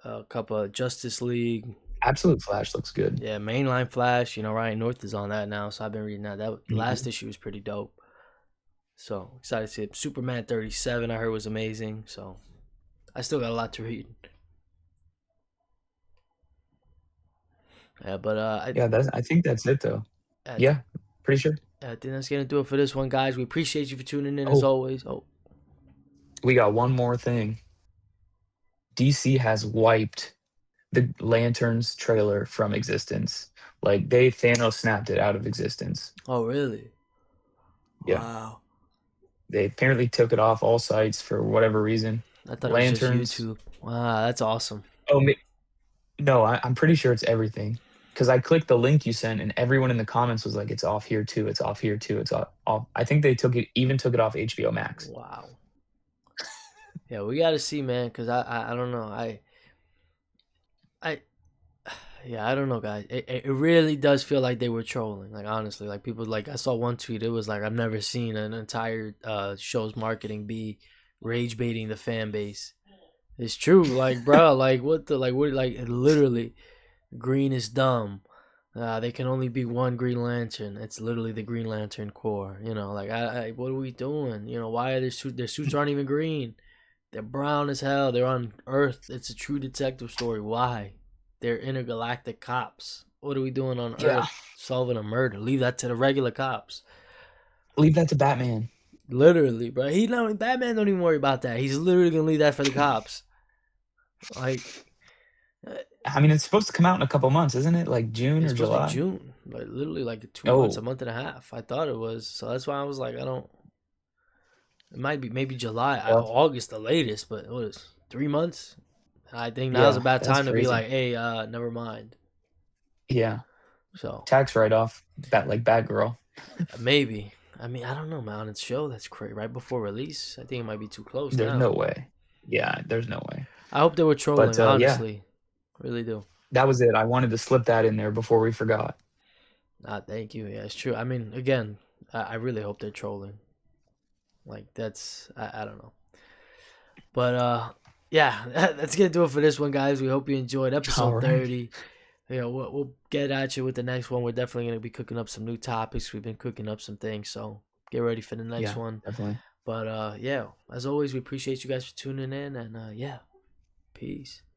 Speaker 1: a couple of Justice League.
Speaker 2: Absolute Flash looks good.
Speaker 1: Yeah, mainline Flash. You know, Ryan North is on that now, so I've been reading that. That last
Speaker 2: Mhm.
Speaker 1: issue was pretty dope. So excited to see it. Superman 37, I heard was amazing. So I still got a lot to read. Yeah, but
Speaker 2: Yeah, I think that's it though.
Speaker 1: I,
Speaker 2: Yeah, pretty sure.
Speaker 1: I think that's gonna do it for this one, guys. We appreciate you for tuning in as
Speaker 2: Oh,
Speaker 1: always. Oh,
Speaker 2: we got one more thing. DC has wiped the Lanterns trailer from existence. Like they Thanos snapped it out of existence.
Speaker 1: oh really?
Speaker 2: Yeah.
Speaker 1: Wow.
Speaker 2: They apparently took it off all sites for whatever reason.
Speaker 1: I thought it was just
Speaker 2: Lanterns.
Speaker 1: YouTube. Wow, that's awesome.
Speaker 2: Oh, no, I'm pretty sure it's everything. Because I clicked the link you sent, and everyone in the comments was like, "It's off here too. It's off here too. It's off." I think they took it off HBO Max.
Speaker 1: Wow. Yeah, we got to see, man, because I don't know. I yeah, I don't know, guys. It really does feel like they were trolling. Like honestly, like people like I saw one tweet. It was like I've never seen an entire show's marketing be rage baiting the fan base. It's true, like bro, like what like literally green is dumb. They can only be one Green Lantern. It's literally the Green Lantern Corps. You know, like what are we doing? You know, why are their suits aren't even green? They're brown as hell. They're on Earth. It's a true detective story. Why? They're intergalactic cops. What are we doing on
Speaker 2: Yeah,
Speaker 1: Earth? Solving a murder. Leave that to the regular cops.
Speaker 2: leave that to Batman.
Speaker 1: Literally, bro. Batman don't even worry about that. He's literally gonna leave that for the cops. Like, uh,
Speaker 2: I mean, it's supposed to come out in a couple months, isn't it? Like June
Speaker 1: it's
Speaker 2: or
Speaker 1: supposed to be
Speaker 2: July?
Speaker 1: June. Like literally like 2 months, a
Speaker 2: Oh,
Speaker 1: month and a half. I thought it was. So that's why I was like, I don't. It might be maybe July,
Speaker 2: well,
Speaker 1: August the latest, but what is 3 months? I think now's a
Speaker 2: yeah,
Speaker 1: bad
Speaker 2: that's
Speaker 1: time to be
Speaker 2: crazy.
Speaker 1: like, hey, never mind.
Speaker 2: Yeah,
Speaker 1: So
Speaker 2: tax write off, like Batgirl.
Speaker 1: maybe. I mean, I don't know, man. It's show that's crazy. Right before release, I think it might be too close
Speaker 2: There's
Speaker 1: now.
Speaker 2: no way. Yeah, there's no way.
Speaker 1: I hope they were
Speaker 2: But
Speaker 1: trolling.
Speaker 2: yeah,
Speaker 1: Honestly, really do.
Speaker 2: that was it. I wanted to slip that in there before we forgot.
Speaker 1: Thank you. Yeah, it's true. I mean, again, I really hope they're trolling. Like that's I don't know, but yeah, that's gonna do it for this one, guys. We hope you enjoyed
Speaker 2: All
Speaker 1: episode
Speaker 2: right.
Speaker 1: 30. You know, we'll get at you with the next one. We're definitely gonna be cooking up some new topics. We've been cooking up some things, so get ready for the next
Speaker 2: Yeah,
Speaker 1: one.
Speaker 2: definitely.
Speaker 1: But yeah, as always, we appreciate you guys for tuning in, and yeah, peace.